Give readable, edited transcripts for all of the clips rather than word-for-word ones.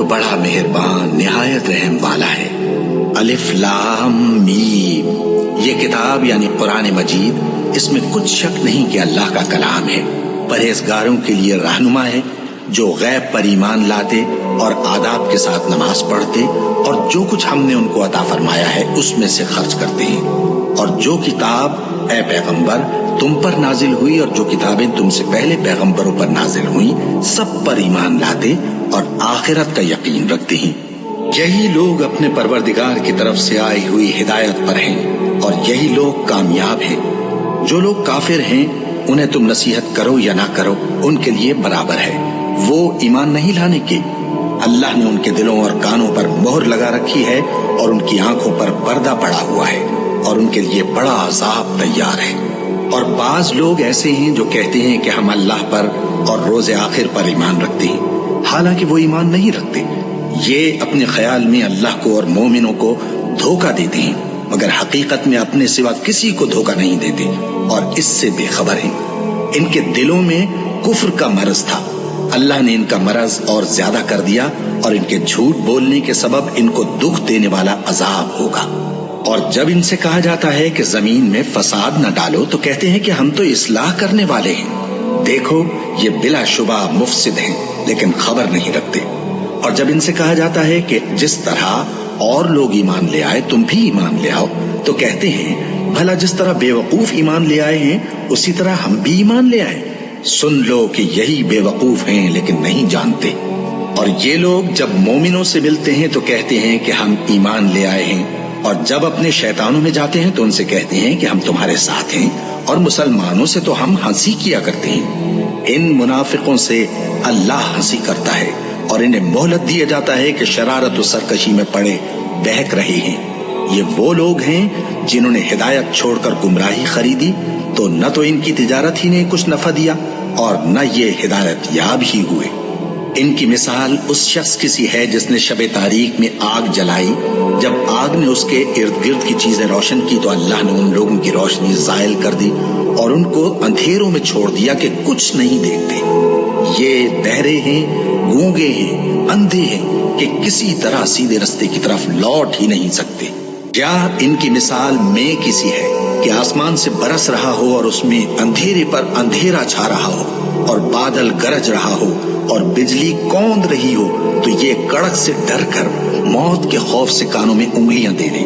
جو بڑا مہربان نہایت رحم والا ہے۔ الف لام میم، یہ کتاب یعنی قرآن مجید، اس میں کچھ شک نہیں کہ اللہ کا کلام ہے، پرہیزگاروں کے لیے رہنما ہے، جو غیب پر ایمان لاتے اور آداب کے ساتھ نماز پڑھتے اور جو کچھ ہم نے ان کو عطا فرمایا ہے اس میں سے خرچ کرتے ہیں، اور جو کتاب اے پیغمبر تم پر نازل ہوئی اور جو کتابیں تم سے پہلے پیغمبروں پر نازل ہوئیں سب پر ایمان لاتے اور آخرت کا یقین رکھتے ہیں۔ یہی لوگ اپنے پروردگار کی طرف سے آئی ہوئی ہدایت پر ہیں اور یہی لوگ کامیاب ہیں۔ جو لوگ کافر ہیں انہیں تم نصیحت کرو یا نہ کرو ان کے لیے برابر ہے، وہ ایمان نہیں لانے کے۔ اللہ نے ان کے دلوں اور کانوں پر مہر لگا رکھی ہے اور ان کی آنکھوں پر پردہ پڑا ہوا ہے اور ان کے لیے بڑا عذاب تیار ہے۔ اور بعض لوگ ایسے ہیں جو کہتے ہیں کہ ہم اللہ پر اور روز آخر پر ایمان رکھتے ہیں، حالانکہ وہ ایمان نہیں رکھتے۔ یہ اپنے خیال میں اللہ کو اور مومنوں کو دھوکہ دیتے ہیں، مگر حقیقت میں اپنے سوا کسی کو دھوکہ نہیں دیتے اور اس سے بے خبر ہیں۔ ان کے دلوں میں کفر کا مرض تھا، اللہ نے ان کا مرض اور زیادہ کر دیا اور ان کے جھوٹ بولنے کے سبب ان کو دکھ دینے والا عذاب ہوگا۔ اور جب ان سے کہا جاتا ہے کہ زمین میں فساد نہ ڈالو تو کہتے ہیں کہ ہم تو اصلاح کرنے والے ہیں، دیکھو یہ بلا شبہ مفسد ہیں لیکن خبر نہیں رکھتے۔ اور جب ان سے کہا جاتا ہے کہ جس طرح اور لوگ ایمان لے آئے تم بھی ایمان لے آؤ تو کہتے ہیں بھلا جس طرح بے وقوف ایمان لے آئے ہیں اسی طرح ہم بھی ایمان لے آئے۔ سن لو کہ یہی بے وقوف ہیں لیکن نہیں جانتے۔ اور یہ لوگ جب مومنوں سے ملتے ہیں تو کہتے ہیں کہ ہم ایمان لے آئے ہیں، اور جب اپنے شیطانوں میں جاتے ہیں تو ان سے کہتے ہیں کہ ہم تمہارے ساتھ ہیں، اور مسلمانوں سے تو ہم ہنسی کیا کرتے ہیں۔ ان منافقوں سے اللہ ہنسی کرتا ہے اور انہیں مہلت دیا جاتا ہے کہ شرارت و سرکشی میں پڑے بہک رہے ہیں۔ یہ وہ لوگ ہیں جنہوں نے ہدایت چھوڑ کر گمراہی خریدی، تو نہ تو ان کی تجارت ہی نے کچھ نفع دیا اور نہ یہ ہدایت یاب ہی ہوئے۔ ان کی مثال اس شخص کی سی ہے جس نے شب تاریک میں آگ جلائی، جب آگ نے اس کے ارد گرد کی چیزیں روشن کی تو اللہ نے ان لوگوں کی روشنی زائل کر دی اور ان کو اندھیروں میں چھوڑ دیا کہ کچھ نہیں دیکھتے۔ یہ بہرے ہیں، گونگے ہیں، اندھے ہیں کہ کسی طرح سیدھے رستے کی طرف لوٹ ہی نہیں سکتے۔ یا ان کی مثال میں کسی ہے کہ آسمان سے برس رہا ہو اور اس میں اندھیرے پر اندھیرا چھا رہا ہو اور بادل گرج رہا ہو اور بجلی کوند رہی ہو تو یہ کڑک سے ڈر کر موت کے خوف سے کانوں میں انگلیاں دے لے۔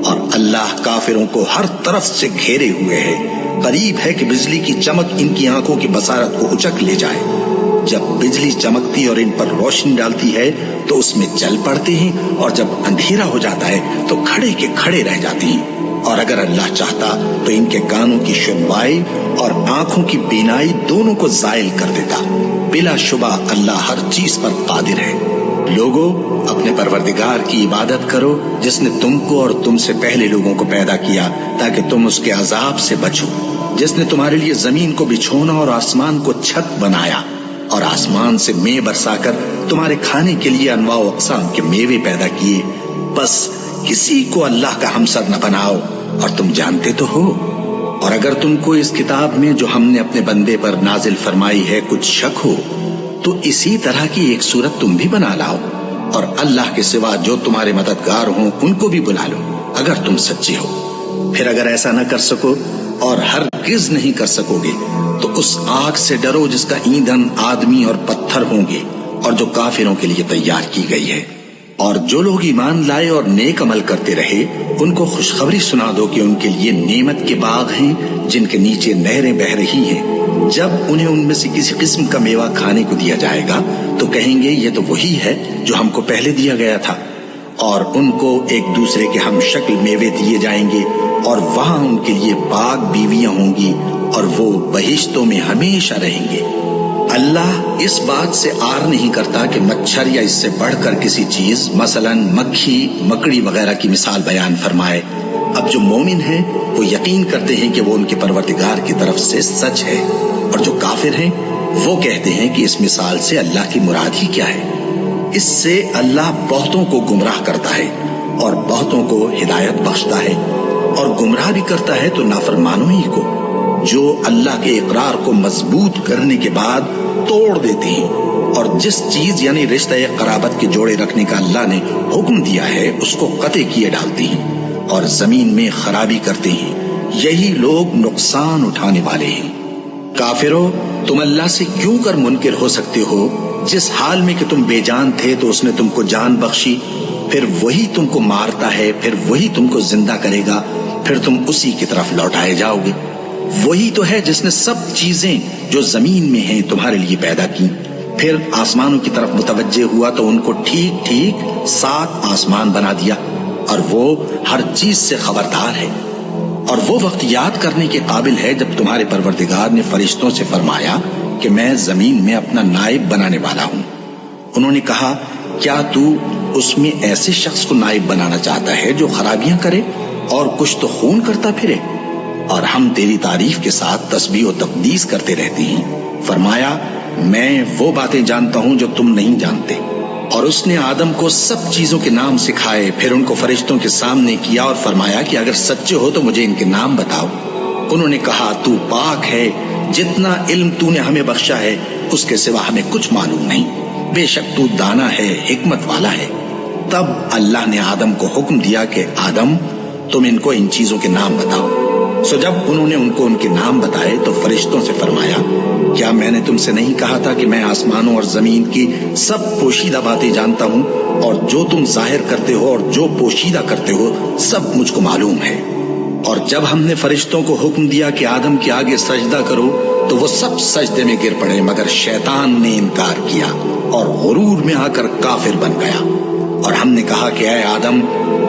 اور اللہ کافروں کو ہر طرف سے گھیرے ہوئے ہے، قریب ہے کہ بجلی کی چمک ان کی آنکھوں کی بصارت کو اچک لے جائے۔ جب بجلی چمکتی اور ان پر روشنی ڈالتی ہے تو اس میں چل پڑتے ہیں، اور جب اندھیرا ہو جاتا ہے تو کھڑے کے کھڑے رہ جاتے ہیں۔ اور اگر اللہ چاہتا تو ان کے کانوں کی سنوائی اور آنکھوں کی بینائی دونوں کو زائل کر دیتا۔ بلا شبہ اللہ ہر چیز پر قادر ہے۔ لوگوں، اپنے پروردگار کی عبادت کرو جس نے تم کو اور تم سے پہلے لوگوں کو پیدا کیا تاکہ تم اس کے عذاب سے بچو، جس نے تمہارے لیے زمین کو بچھونا اور آسمان کو چھت بنایا اور آسمان سے مے برسا کر تمہارے کھانے کے لیے انواع و اقسام کے میوے پیدا کیے۔ بس کسی کو اللہ کا ہمسر نہ بناؤ، اور تم جانتے تو ہو۔ اور اگر تم کو اس کتاب میں جو ہم نے اپنے بندے پر نازل فرمائی ہے کچھ شک ہو تو اسی طرح کی ایک صورت تم بھی بنا لاؤ، اور اللہ کے سوا جو تمہارے مددگار ہوں ان کو بھی بلا لو اگر تم سچے ہو۔ پھر اگر ایسا نہ کر سکو اور ہرگز نہیں کر سکو گے تو اس آگ سے ڈرو جس کا ایندھن آدمی اور پتھر ہوں گے اور جو کافروں کے لیے تیار کی گئی ہے۔ اور جو لوگ ایمان لائے اور نیک عمل کرتے رہے ان کو خوشخبری سنا دو کہ ان کے لیے نعمت کے باغ ہیں جن کے نیچے نہریں بہہ رہی ہیں۔ جب انہیں ان میں سے کسی قسم کا میوہ کھانے کو دیا جائے گا تو کہیں گے یہ تو وہی ہے جو ہم کو پہلے دیا گیا تھا، اور ان کو ایک دوسرے کے ہم شکل میوے دیے جائیں گے، اور وہاں ان کے لیے پاک بیویاں ہوں گی اور وہ بہشتوں میں ہمیشہ رہیں گے۔ اللہ اس بات سے آر نہیں کرتا کہ مچھر یا اس سے بڑھ کر کسی چیز مثلا مکھی، مکڑی وغیرہ کی مثال بیان فرمائے۔ اب جو مومن ہیں وہ یقین کرتے ہیں کہ وہ ان کے پروردگار کی طرف سے سچ ہے، اور جو کافر ہیں وہ کہتے ہیں کہ اس مثال سے اللہ کی مراد ہی کیا ہے۔ اس سے اللہ بہتوں کو گمراہ کرتا ہے اور بہتوں کو ہدایت بخشتا ہے، اور گمراہ بھی کرتا ہے تو نافرمانوں ہی کو، جو اللہ کے اقرار کو مضبوط کرنے کے بعد توڑ دیتے ہیں اور جس چیز یعنی رشتہ قرابت کے جوڑے رکھنے کا اللہ نے حکم دیا ہے اس کو قطع کیے ڈالتی ہیں اور زمین میں خرابی کرتے ہیں، یہی لوگ نقصان اٹھانے والے ہیں۔ کافرو، تم اللہ سے کیوں کر منکر ہو سکتے ہو؟ جس حال میں کہ تم بے جان تھے تو اس نے تم کو جان بخشی، پھر وہی تم کو مارتا ہے، پھر وہی تم کو زندہ کرے گا، پھر تم اسی کی طرف لوٹائے جاؤ گے۔ وہی تو ہے جس نے سب چیزیں جو زمین میں ہیں تمہارے لیے پیدا کی، پھر آسمانوں کی طرف متوجہ ہوا تو ان کو ٹھیک ٹھیک 7 آسمان بنا دیا، اور وہ ہر چیز سے خبردار ہے۔ اور وہ وقت یاد کرنے کے قابل ہے جب تمہارے پروردگار نے فرشتوں سے فرمایا کہ میں زمین میں اپنا نائب بنانے والا ہوں۔ انہوں نے کہا، کیا تو اس میں ایسے شخص کو نائب بنانا چاہتا ہے جو خرابیاں کرے اور کچھ تو خون کرتا پھرے؟ اور ہم تیری تعریف کے ساتھ تسبیح و تقدیس کرتے رہتے ہیں۔ فرمایا، میں وہ باتیں جانتا ہوں جو تم نہیں جانتے۔ اور اس نے آدم کو سب چیزوں کے نام سکھائے، پھر ان کو فرشتوں کے سامنے کیا اور فرمایا کہ اگر سچے ہو تو مجھے ان کے نام بتاؤ۔ انہوں نے کہا، تو پاک ہے، جتنا علم تو نے ہمیں بخشا ہے اس کے سوا ہمیں کچھ معلوم نہیں، بے شک تو دانا ہے، حکمت والا ہے۔ تب اللہ نے آدم کو حکم دیا کہ آدم، تم ان کو ان چیزوں کے نام بتاؤ۔ سو جب انہوں نے ان کو ان کے نام بتائے تو فرشتوں سے فرمایا، کیا میں نے تم سے نہیں کہا تھا کہ میں آسمانوں اور زمین کی سب پوشیدہ باتیں جانتا ہوں، اور جو تم ظاہر کرتے ہو اور جو پوشیدہ کرتے ہو سب مجھ کو معلوم ہے۔ اور جب ہم نے فرشتوں کو حکم دیا کہ آدم کے آگے سجدہ کرو تو وہ سب سجدے میں گر پڑے، مگر شیطان نے انکار کیا اور غرور میں آ کر کافر بن گیا۔ اور ہم نے کہا کہ اے آدم،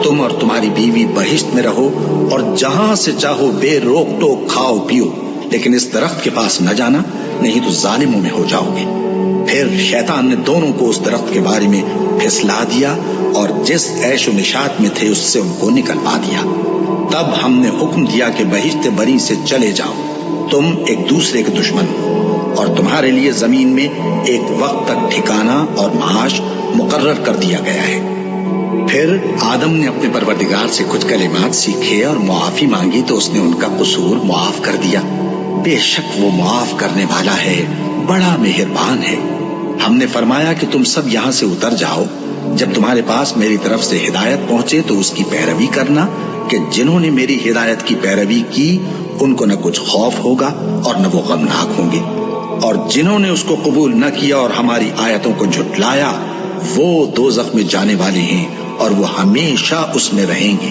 تم اور تمہاری بیوی بہشت میں رہو اور جہاں سے چاہو بے روک ٹوک کھاؤ پیو، لیکن اس درخت کے پاس نہ جانا، نہیں تو ظالموں میں ہو جاؤ گے۔ پھر شیطان نے دونوں کو اس درخت کے بارے میں پھسلا دیا اور جس عیش و نشاط میں تھے اس سے ان کو نکلوا دیا۔ تب ہم نے حکم دیا کہ بہشت بری سے چلے جاؤ، تم ایک دوسرے کے دشمن ہو، اور تمہارے لیے زمین میں ایک وقت تک ٹھکانہ اور معاش مقرر کر دیا گیا ہے۔ پھر آدم نے اپنے پروردگار سے کچھ کلمات سیکھے اور معافی مانگی تو اس نے ان کا قصور معاف کر دیا۔ بے شک وہ معاف کرنے والا ہے، بڑا مہربان ہے۔ ہم نے فرمایا کہ تم سب یہاں سے اتر جاؤ، جب تمہارے پاس میری طرف سے ہدایت پہنچے تو اس کی پیروی کرنا، کہ جنہوں نے میری ہدایت کی پیروی کی ان کو نہ کچھ خوف ہوگا اور نہ وہ غمناک ہوں گے، اور جنہوں نے اس کو قبول نہ کیا اور ہماری آیتوں کو جھٹلایا وہ دوزخ میں جانے والے ہیں اور وہ ہمیشہ اس میں رہیں گے۔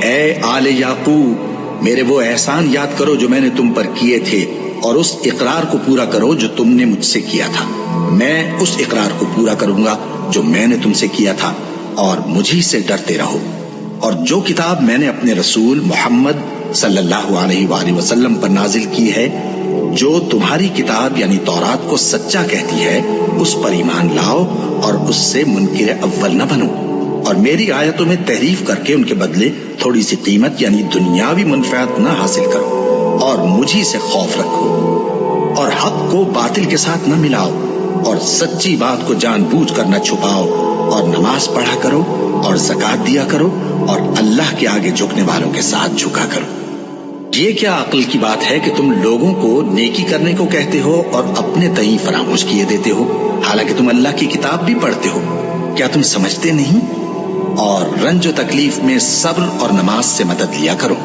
اے آل یعقوب، میرے وہ احسان یاد کرو جو میں نے تم پر کیے تھے، اور اس اقرار کو پورا کرو جو تم نے مجھ سے کیا تھا۔ میں اس اقرار کو پورا کروں گا جو میں نے تم سے کیا تھا، اور مجھی سے ڈرتے رہو۔ اور جو کتاب میں نے اپنے رسول محمد صلی اللہ علیہ وآلہ وسلم پر نازل کی ہے، جو تمہاری کتاب یعنی تورات کو سچا کہتی ہے، اس پر ایمان لاؤ اور اس سے منکر اول نہ بنو، اور میری آیتوں میں تحریف کر کے ان کے بدلے تھوڑی سی قیمت یعنی دنیاوی منفعت نہ حاصل کرو، اور مجھی سے خوف رکھو، اور حق کو باطل کے ساتھ نہ ملاؤ، اور سچی بات کو جان بوجھ کر نہ چھپاؤ، اور نماز پڑھا کرو اور زکوٰۃ دیا کرو، اور اللہ کے آگے جھکنے والوں کے ساتھ جھکا کرو۔ یہ کیا عقل کی بات ہے کہ تم لوگوں کو نیکی کرنے کو کہتے ہو اور اپنے تئیں فراموش کیے دیتے ہو، حالانکہ تم اللہ کی کتاب بھی پڑھتے ہو؟ کیا تم سمجھتے نہیں؟ اور رنج و تکلیف میں صبر اور نماز سے مدد لیا کرو،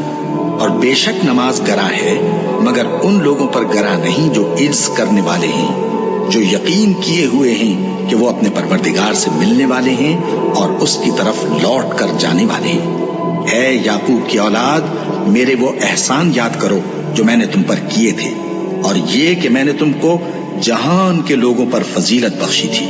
اور بے شک نماز گراں ہے، مگر ان لوگوں پر گراں نہیں جو عجز کرنے والے ہیں، جو یقین کیے ہوئے ہیں کہ وہ اپنے پروردگار سے ملنے والے ہیں اور اس کی طرف لوٹ کر جانے والے ہیں۔ اے یعقوب کی اولاد، میرے وہ احسان یاد کرو جو میں نے تم پر کیے تھے، اور یہ کہ میں نے تم کو جہان کے لوگوں پر فضیلت بخشی تھی۔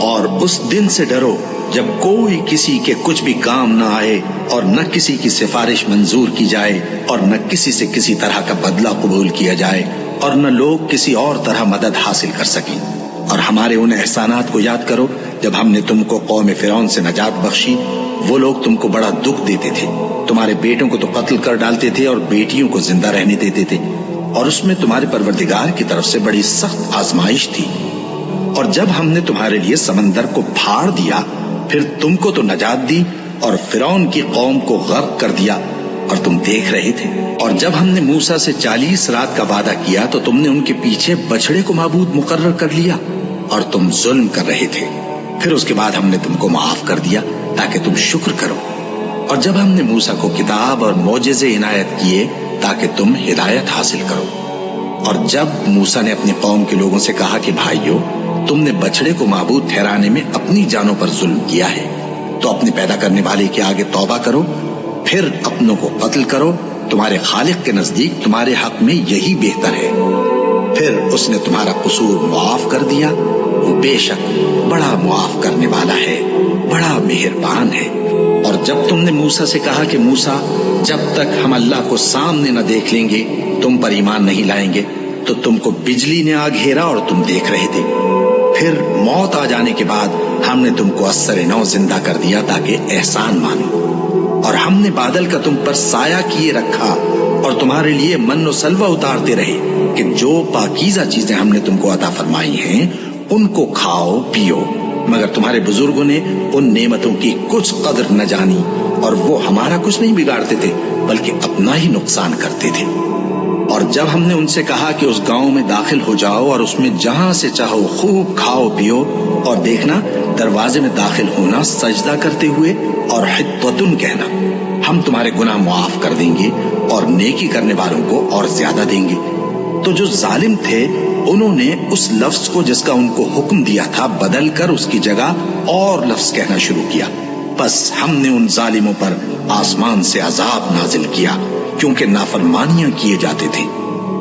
اور اس دن سے ڈرو جب کوئی کسی کے کچھ بھی کام نہ آئے، اور نہ کسی کی سفارش منظور کی جائے، اور نہ کسی سے کسی طرح کا بدلہ قبول کیا جائے، اور نہ لوگ کسی اور طرح مدد حاصل کر سکیں۔ اور ہمارے ان احسانات کو یاد کرو جب ہم نے تم کو قوم فرعون سے نجات بخشی۔ وہ لوگ تم کو بڑا دکھ دیتے تھے، تمہارے بیٹوں کو تو قتل کر ڈالتے تھے اور بیٹیوں کو زندہ رہنے دیتے تھے، اور اس میں تمہارے پروردگار کی طرف سے بڑی سخت آزمائش تھی۔ اور جب ہم نے تمہارے لیے سمندر کو پھاڑ دیا، پھر تم کو تو نجات دی اور فرعون کی قوم کو غرق کر دیا، اور تم دیکھ رہے تھے۔ اور جب ہم نے موسیٰ سے 40 رات کا وعدہ کیا تو تم نے ان کے پیچھے بچڑے کو معبود مقرر کر لیا، اور تم ظلم کر رہے تھے. پھر اس کے بعد ہم نے تم کو معاف کر دیا تاکہ تم شکر کرو. اور جب ہم نے موسیٰ کو کتاب اور معجزے عنایت کیے تاکہ تم ہدایت حاصل کرو. اور جب موسیٰ نے اپنی قوم کے لوگوں سے کہا کہ بھائیو، تم نے بچڑے کو معبود ٹھہرانے میں اپنی جانوں پر ظلم کیا ہے، تو اپنے پیدا کرنے والے کے آگے توبہ کرو، پھر اپنوں کو قتل کرو. تمہارے خالق کے نزدیک تمہارے حق میں یہی بہتر ہے. پھر اس نے تمہارا قصور معاف کر دیا. وہ بے شک بڑا معاف کرنے والا ہے، بڑا مہربان ہے. اور جب تم نے موسیٰ سے کہا کہ موسیٰ، جب تک ہم اللہ کو سامنے نہ دیکھ لیں گے تم پر ایمان نہیں لائیں گے، تو تم کو بجلی نے آ گھیرا اور تم دیکھ رہے تھے. پھر موت آ جانے کے بعد ہم نے تم کو اثر نو زندہ کر دیا تاکہ احسان مانو. اور ہم نے بادل کا تم پر سایہ کیے رکھا اور تمہارے لیے من و سلوہ اتارتے رہے کہ جو پاکیزہ چیزیں ہم نے تم کو عطا فرمائی ہیں ان کو کھاؤ پیو. مگر تمہارے بزرگوں نے ان نعمتوں کی کچھ قدر نہ جانی اور وہ ہمارا کچھ نہیں بگاڑتے تھے بلکہ اپنا ہی نقصان کرتے تھے. اور جب ہم نے ان سے کہا کہ اس گاؤں میں داخل ہو جاؤ اور اس میں جہاں سے چاہو خوب کھاؤ پیو، اور دیکھنا دروازے میں داخل ہونا سجدہ کرتے ہوئے اور حطوتن کہنا، ہم تمہارے گناہ معاف کر دیں گے اور نیکی کرنے والوں کو اور زیادہ دیں گے. تو جو ظالم تھے انہوں نے اس لفظ کو جس کا ان کو حکم دیا تھا بدل کر اس کی جگہ اور لفظ کہنا شروع کیا. بس ہم نے ان ظالموں پر آسمان سے عذاب نازل کیا کیونکہ نافرمانیاں کیے جاتے تھے.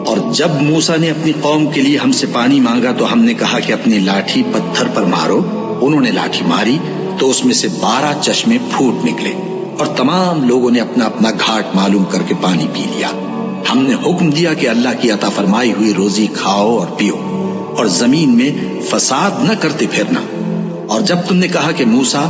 اور جب موسیٰ نے اپنی قوم کے لیے ہم سے پانی مانگا تو ہم نے کہا کہ اپنی لاٹھی پتھر پر مارو. انہوں نے لاٹھی ماری تو اس میں سے 12 چشمے پھوٹ نکلے اور تمام لوگوں نے اپنا اپنا گھاٹ معلوم کر کے پانی پی لیا. ہم نے حکم دیا کہ اللہ کی عطا فرمائی ہوئی روزی کھاؤ اور پیو اور زمین میں فساد نہ کرتے پھرنا. اور جب تم نے کہا کہ موسیٰ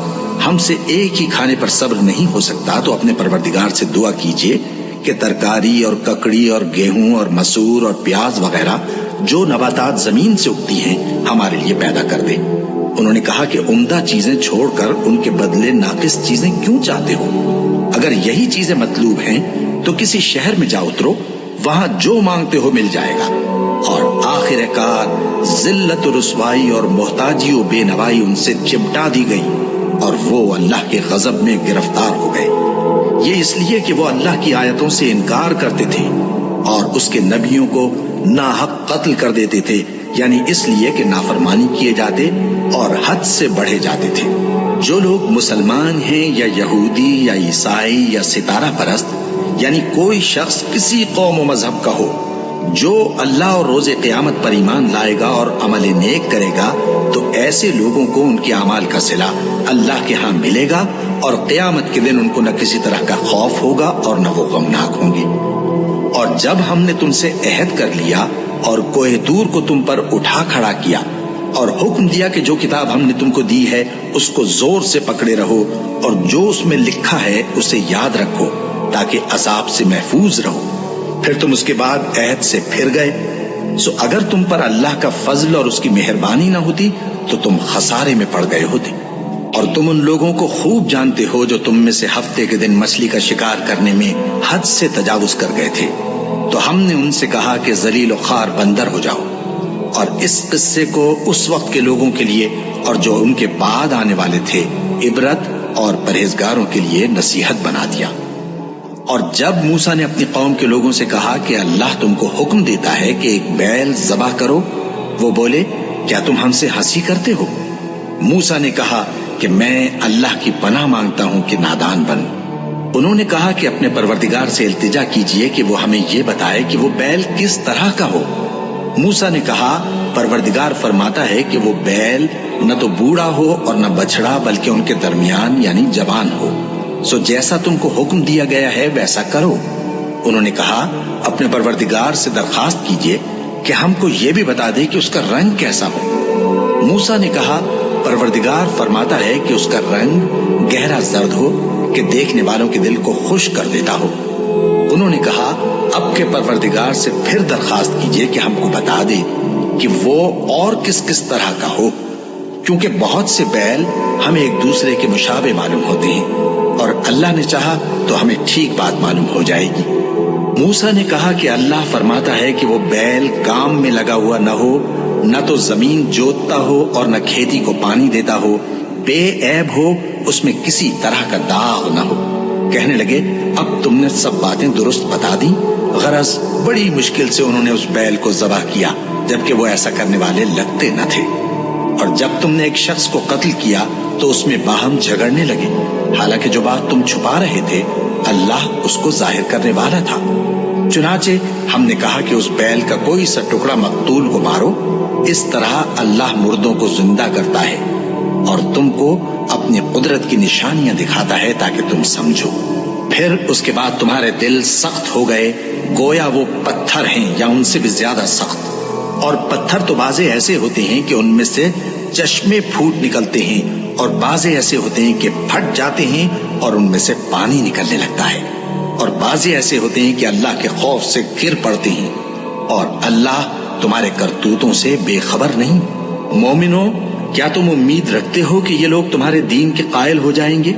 ہم سے ایک ہی کھانے پر صبر نہیں ہو سکتا تو اپنے پروردگار سے دعا کیجیے کہ ترکاری اور ککڑی اور گیہوں اور مسور اور پیاز وغیرہ جو نباتات زمین سے اگتی ہیں ہمارے لیے پیدا کر دے. انہوں نے کہا کہ عمدہ چیزیں چھوڑ کر ان کے بدلے ناقص چیزیں کیوں چاہتے ہو؟ اگر یہی چیزیں مطلوب ہیں تو کسی شہر میں جا اترو، وہاں جو مانگتے ہو مل جائے گا. اور آخر کار ذلت و رسوائی اور محتاجی و بے نوائی ان سے چمٹا دی گئی اور وہ اللہ کے غضب میں گرفتار ہو گئے. یہ اس لیے کہ وہ اللہ کی آیتوں سے انکار کرتے تھے اور اس کے نبیوں کو ناحق قتل کر دیتے تھے، یعنی اس لیے کہ نافرمانی کیے جاتے اور حد سے بڑھے جاتے تھے. جو لوگ مسلمان ہیں یا یہودی یا عیسائی یا ستارہ پرست، یعنی کوئی شخص کسی قوم و مذہب کا ہو، جو اللہ اور روز قیامت پر ایمان لائے گا اور عمل نیک کرے گا تو ایسے لوگوں کو ان کے اعمال کا صلہ اللہ کے ہاں ملے گا اور قیامت کے دن ان کو نہ کسی طرح کا خوف ہوگا اور نہ وہ غمناک ہوں گے. اور جب ہم نے تم سے عہد کر لیا اور کوہ طور کو تم پر اٹھا کھڑا کیا اور حکم دیا کہ جو کتاب ہم نے تم کو دی ہے اس کو زور سے پکڑے رہو اور جو اس میں لکھا ہے اسے یاد رکھو تاکہ عذاب سے محفوظ رہو، پھر تم اس کے بعد عہد سے پھر گئے، سو اگر تم پر اللہ کا فضل اور اس کی مہربانی نہ ہوتی تو تم خسارے میں پڑ گئے ہوتے. اور تم ان لوگوں کو خوب جانتے ہو جو تم میں سے ہفتے کے دن مچھلی کا شکار کرنے میں حد سے تجاوز کر گئے تھے، تو ہم نے ان سے کہا کہ ذلیل و خوار بندر ہو جاؤ. اور اس قصے کو اس وقت کے لوگوں کے لیے اور جو ان کے بعد آنے والے تھے عبرت اور پرہیزگاروں کے لیے نصیحت بنا دیا. اور جب موسیٰ نے اپنی قوم کے لوگوں سے کہا کہ اللہ تم کو حکم دیتا ہے کہ ایک بیل ذبح کرو، وہ بولے کیا تم ہم سے ہنسی کرتے ہو؟ موسیٰ نے کہا کہ میں اللہ کی پناہ مانگتا ہوں کہ نادان بن. انہوں نے کہا کہ اپنے پروردگار سے التجا کیجئے کہ وہ ہمیں یہ بتائے کہ وہ بیل کس طرح کا ہو. موسیٰ نے کہا پروردگار فرماتا ہے کہ وہ بیل نہ تو بوڑھا ہو اور نہ بچڑا بلکہ ان کے درمیان یعنی جوان ہو، سو جیسا تم کو حکم دیا گیا ہے ویسا کرو. انہوں نے کہا اپنے پروردگار سے درخواست کیجئے کہ ہم کو یہ بھی بتا دے کہ اس کا رنگ کیسا ہو. موسیٰ نے کہا پروردگار فرماتا ہے کہ اس کا رنگ گہرا زرد ہو کہ دیکھنے والوں کے دل کو خوش کر دیتا ہو. انہوں نے کہا اب کے پروردگار سے پھر درخواست کیجئے کہ ہم کو بتا دے کہ وہ اور کس کس طرح کا ہو، کیونکہ بہت سے بیل ہمیں ایک دوسرے کے مشابہ معلوم ہوتے ہیں اور اللہ نے چاہا تو ہمیں ٹھیک بات معلوم ہو جائے گی. موسیٰ نے کہا کہ اللہ فرماتا ہے کہ وہ بیل کام میں لگا ہوا نہ ہو نہ تو زمین جوتتا ہو اور نہ کھیتی کو پانی دیتا ہو، بے عیب ہو، اس میں کسی طرح کا داغ نہ ہو۔ کہنے لگے اب تم نے سب باتیں درست بتا دی۔ غرض بڑی مشکل سے انہوں نے اس بیل کو ذبح کیا، جبکہ وہ ایسا کرنے والے لگتے نہ تھے۔ اور جب تم نے ایک شخص کو قتل کیا تو اس میں باہم جھگڑنے لگے، حالانکہ جو بات تم چھپا رہے تھے اللہ اس کو ظاہر کرنے والا تھا۔ چنانچہ ہم نے کہا کہ اس بیل کا کوئی سا ٹکڑا مقتول کو مارو، اس طرح اللہ مردوں کو زندہ کرتا ہے اور تم کو اپنی قدرت کی نشانیاں دکھاتا ہے تاکہ تم سمجھو۔ پھر اس کے بعد تمہارے دل سخت ہو گئے، گویا وہ پتھر ہیں یا ان سے بھی زیادہ سخت۔ اور پتھر تو بعضے ایسے ہوتے ہیں کہ ان میں سے چشمے پھوٹ نکلتے ہیں، اور بعضے ایسے ہوتے ہیں کہ پھٹ جاتے ہیں اور ان میں سے پانی نکلنے لگتا ہے، اور بعضے ایسے ہوتے ہیں کہ اللہ کے خوف سے گر پڑتے ہیں، اور اللہ تمہارے کرتوتوں سے بے خبر نہیں۔ مومنو، کیا تم امید رکھتے ہو کہ یہ لوگ تمہارے دین کے قائل ہو جائیں گے؟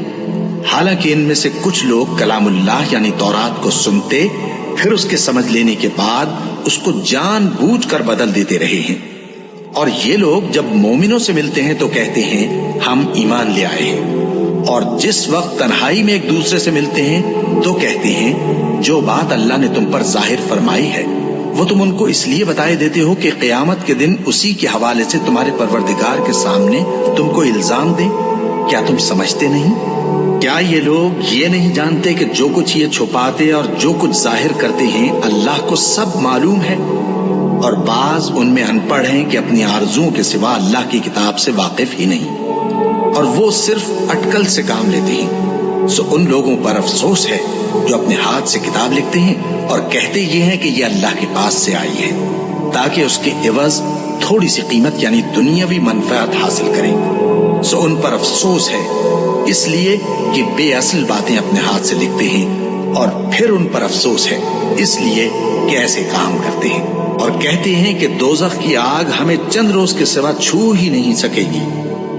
حالانکہ ان میں سے کچھ لوگ کلام اللہ یعنی تورات کو سنتے، پھر اس کے سمجھ لینے کے بعد اس کو جان بوجھ کر بدل دیتے رہے ہیں۔ اور یہ لوگ جب مومنوں سے ملتے ہیں تو کہتے ہیں ہم ایمان لے آئے ہیں، اور جس وقت تنہائی میں ایک دوسرے سے ملتے ہیں تو کہتے ہیں جو بات اللہ نے تم پر ظاہر فرمائی ہے وہ تم ان کو اس لیے بتائے دیتے ہو کہ قیامت کے دن اسی کے حوالے سے تمہارے پروردگار کے سامنے تم کو الزام دیں۔ کیا تم سمجھتے نہیں؟ کیا یہ لوگ یہ نہیں جانتے کہ جو کچھ یہ چھپاتے اور جو کچھ ظاہر کرتے ہیں اللہ کو سب معلوم ہے؟ اور بعض ان میں ان پڑھ ہیں کہ اپنی آرزوؤں کے سوا اللہ کی کتاب سے واقف ہی نہیں، اور وہ صرف اٹکل سے کام لیتے ہیں۔ سو ان لوگوں پر افسوس ہے جو اپنے ہاتھ سے کتاب لکھتے ہیں اور کہتے یہ ہیں کہ یہ اللہ کے پاس سے آئی ہے، تاکہ اس کے عوض تھوڑی سی قیمت یعنی دنیاوی منفعت حاصل کریں۔ سو ان پر افسوس ہے اس لیے کہ بے اصل باتیں اپنے ہاتھ سے لکھتے ہیں، اور پھر ان پر افسوس ہے اس لیے کہ ایسے کام کرتے ہیں، اور کہتے ہیں کہ دوزخ کی آگ ہمیں چند روز کے سوا چھو ہی نہیں سکے گی۔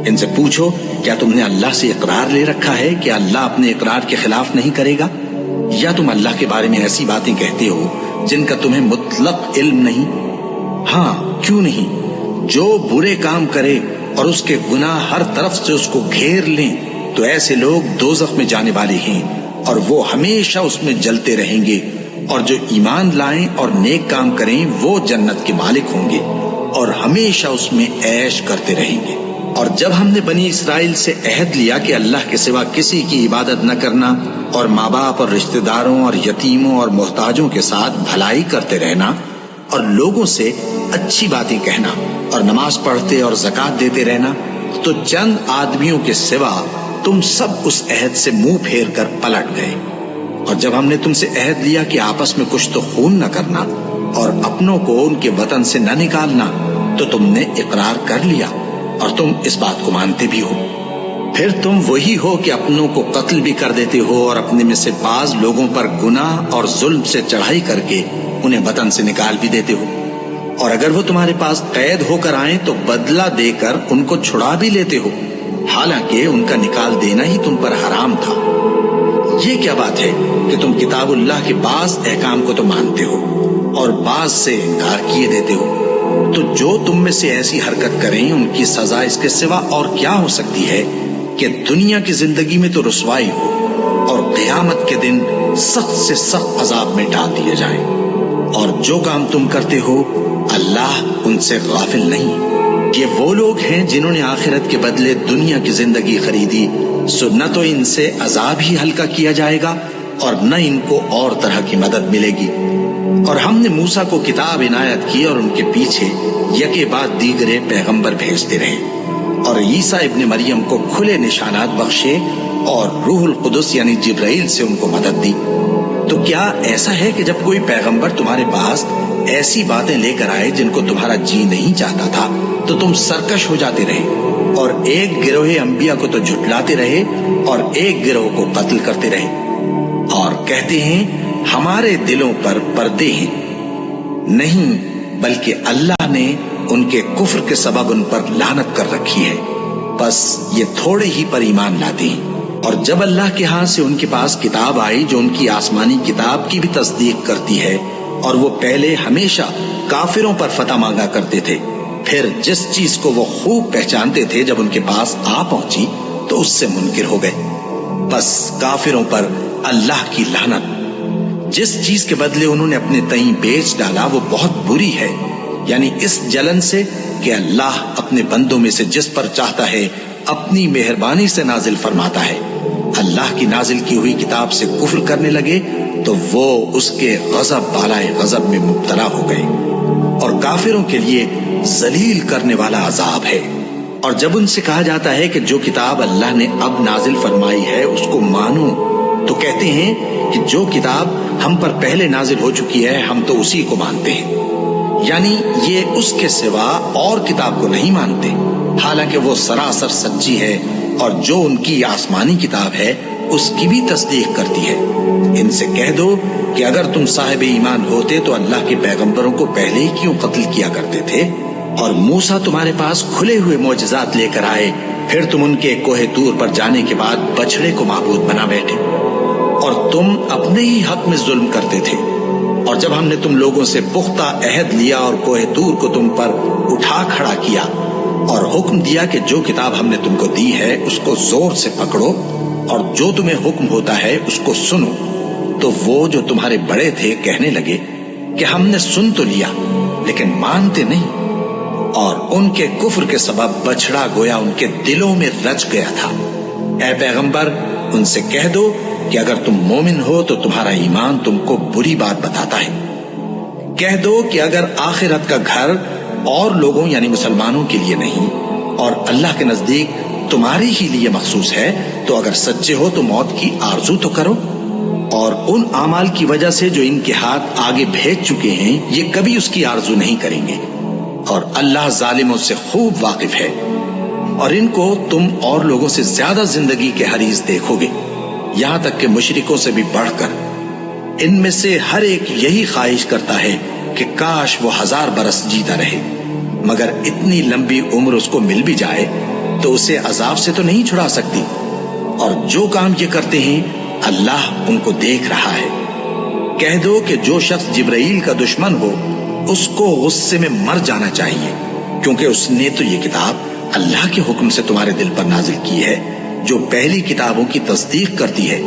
ان سے پوچھو کیا تم نے اللہ سے اقرار لے رکھا ہے کہ اللہ اپنے اقرار کے خلاف نہیں کرے گا؟ یا تم اللہ کے بارے میں ایسی باتیں کہتے ہو جن کا تمہیں مطلق علم نہیں؟ ہاں کیوں نہیں، جو برے کام کرے اور اس کے گناہ ہر طرف سے اس کو گھیر لیں تو ایسے لوگ دوزخ میں جانے والے ہیں، اور وہ ہمیشہ اس میں جلتے رہیں گے، اور جو ایمان لائیں اور نیک کام کریں وہ جنت کے مالک ہوں گے اور ہمیشہ اس میں عیش کرتے رہیں گے۔ اور جب ہم نے بنی اسرائیل سے عہد لیا کہ اللہ کے سوا کسی کی عبادت نہ کرنا، اور ماں باپ اور رشتہ داروں اور یتیموں اور محتاجوں کے ساتھ بھلائی کرتے رہنا، اور لوگوں سے اچھی باتیں کہنا، اور نماز پڑھتے اور زکوٰۃ دیتے رہنا، تو چند آدمیوں کے سوا تم سب اس عہد سے منہ پھیر کر پلٹ گئے۔ اور جب ہم نے تم سے عہد لیا کہ آپس میں کچھ تو خون نہ کرنا اور اپنوں کو ان کے وطن سے نہ نکالنا، تو تم نے اقرار کر لیا اور تم اس بات کو مانتے بھی ہو۔ پھر تم وہی ہو کہ اپنوں کو قتل بھی کر دیتے ہو، اور اپنے میں سے بعض لوگوں پر گناہ اور ظلم سے چڑھائی کر کے انہیں وطن سے نکال بھی دیتے ہو، اور اگر وہ تمہارے پاس قید ہو کر آئیں تو بدلہ دے کر ان کو چھڑا بھی لیتے ہو، حالانکہ ان کا نکال دینا ہی تم پر حرام تھا۔ یہ کیا بات ہے کہ تم کتاب اللہ کے بعض احکام کو تو مانتے ہو اور بعض سے انکار کیے دیتے ہو؟ تو جو تم میں سے ایسی حرکت کریں ان کی سزا اس کے سوا اور کیا ہو سکتی ہے کہ دنیا کی زندگی میں تو رسوائی ہو اور قیامت کے دن سخت سے سخت عذاب میں ڈال دیے جائیں۔ اور جو کام تم کرتے ہو اللہ ان سے غافل نہیں۔ یہ وہ لوگ ہیں جنہوں نے آخرت کے بدلے دنیا کی زندگی خریدی، سو نہ تو ان سے عذاب ہی ہلکا کیا جائے گا اور نہ ان کو اور طرح کی مدد ملے گی۔ اور ہم نے موسیٰ کو کتاب عنایت کی اور ان کے پیچھے یکے بعد دیگرے پیغمبر بھیجتے رہے، اور عیسیٰ ابن مریم کو کھلے نشانات بخشے اور روح القدس یعنی جبرائیل سے ان کو مدد دی۔ تو کیا ایسا ہے کہ جب کوئی پیغمبر تمہارے پاس ایسی باتیں لے کر آئے جن کو تمہارا جی نہیں چاہتا تھا تو تم سرکش ہو جاتے رہے، اور ایک گروہ انبیاء کو تو جھٹلاتے رہے اور ایک گروہ کو قتل کرتے رہے، اور کہتے ہیں ہمارے دلوں پر پردے ہیں؟ نہیں، بلکہ اللہ نے ان کے کفر کے سبب ان پر لعنت کر رکھی ہے، بس یہ تھوڑے ہی پر ایمان لاتے ہیں۔ اور جب اللہ کے ہاں سے ان کے پاس کتاب آئی جو ان کی آسمانی کتاب کی بھی تصدیق کرتی ہے، اور وہ پہلے ہمیشہ کافروں پر فتح مانگا کرتے تھے، پھر جس چیز کو وہ خوب پہچانتے تھے جب ان کے پاس آ پہنچی تو اس سے منکر ہو گئے۔ بس کافروں پر اللہ کی لعنت۔ جس چیز کے بدلے انہوں نے اپنے تئیں بیچ ڈالا وہ بہت بری ہے، یعنی اس جلن سے کہ اللہ اپنے بندوں میں سے جس پر چاہتا ہے اپنی مہربانی سے نازل فرماتا ہے۔ اللہ کی نازل کی ہوئی کتاب سے کفر کرنے لگے تو وہ اس کے غضب بالائے غضب میں مبتلا ہو گئے، اور کافروں کے لیے ذلیل کرنے والا عذاب ہے۔ اور جب ان سے کہا جاتا ہے کہ جو کتاب اللہ نے اب نازل فرمائی ہے اس کو مانو، تو کہتے ہیں کہ جو کتاب ہم پر پہلے نازل ہو چکی ہے ہم تو اسی کو مانتے ہیں، یعنی یہ اس کے سوا اور کتاب کو نہیں مانتے، حالانکہ وہ سراسر سچی ہے، اور جو ان کی آسمانی کتاب ہے اس کی بھی تصدیق کرتی ہے۔ ان سے کہہ دو کہ اگر تم صاحب ایمان ہوتے تو اللہ کے پیغمبروں کو پہلے ہی کیوں قتل کیا کرتے تھے؟ اور موسیٰ تمہارے پاس کھلے ہوئے معجزات لے کر آئے، پھر تم ان کے کوہ طور پر جانے کے بعد بچڑے کو معبود بنا بیٹھے، اور تم اپنے ہی حق میں ظلم کرتے تھے۔ اور جب ہم نے تم لوگوں سے پختہ عہد لیا اور کوہ طور کو تم پر اٹھا کھڑا کیا اور حکم دیا کہ جو کتاب ہم نے تم کو دی ہے اس کو زور سے پکڑو اور جو تمہیں حکم ہوتا ہے اس کو سنو، تو وہ جو تمہارے بڑے تھے کہنے لگے کہ ہم نے سن تو لیا لیکن مانتے نہیں، اور ان کے کفر کے سبب بچڑا گویا ان کے دلوں میں رچ گیا تھا۔ اے پیغمبر ان سے کہہ دو کہ اگر تم مومن ہو تو تمہارا ایمان تم کو بری بات بتاتا ہے۔ کہہ دو کہ اگر آخرت کا گھر اور لوگوں یعنی مسلمانوں کے لیے نہیں اور اللہ کے نزدیک تمہارے ہی لیے مخصوص ہے تو اگر سچے ہو تو موت کی آرزو تو کرو، اور ان اعمال کی وجہ سے جو ان کے ہاتھ آگے بھیج چکے ہیں یہ کبھی اس کی آرزو نہیں کریں گے، اور اللہ ظالموں سے خوب واقف ہے۔ اور ان کو تم اور لوگوں سے زیادہ زندگی کے حریص دیکھو گے، یہاں تک کہ مشرکوں سے بھی بڑھ کر۔ ان میں سے ہر ایک یہی خواہش کرتا ہے کہ کاش وہ 1000 برس جیتا رہے، مگر اتنی لمبی عمر اس کو مل بھی جائے تو اسے عذاب سے تو نہیں چھڑا سکتی، اور جو کام یہ کرتے ہیں اللہ ان کو دیکھ رہا ہے۔ کہہ دو کہ جو شخص جبرائیل کا دشمن ہو اس کو غصے میں مر جانا چاہیے، کیونکہ اس نے تو یہ کتاب اللہ کے حکم سے تمہارے دل پر نازل کی ہے جو پہلی کتابوں کی تصدیق کرتی ہے،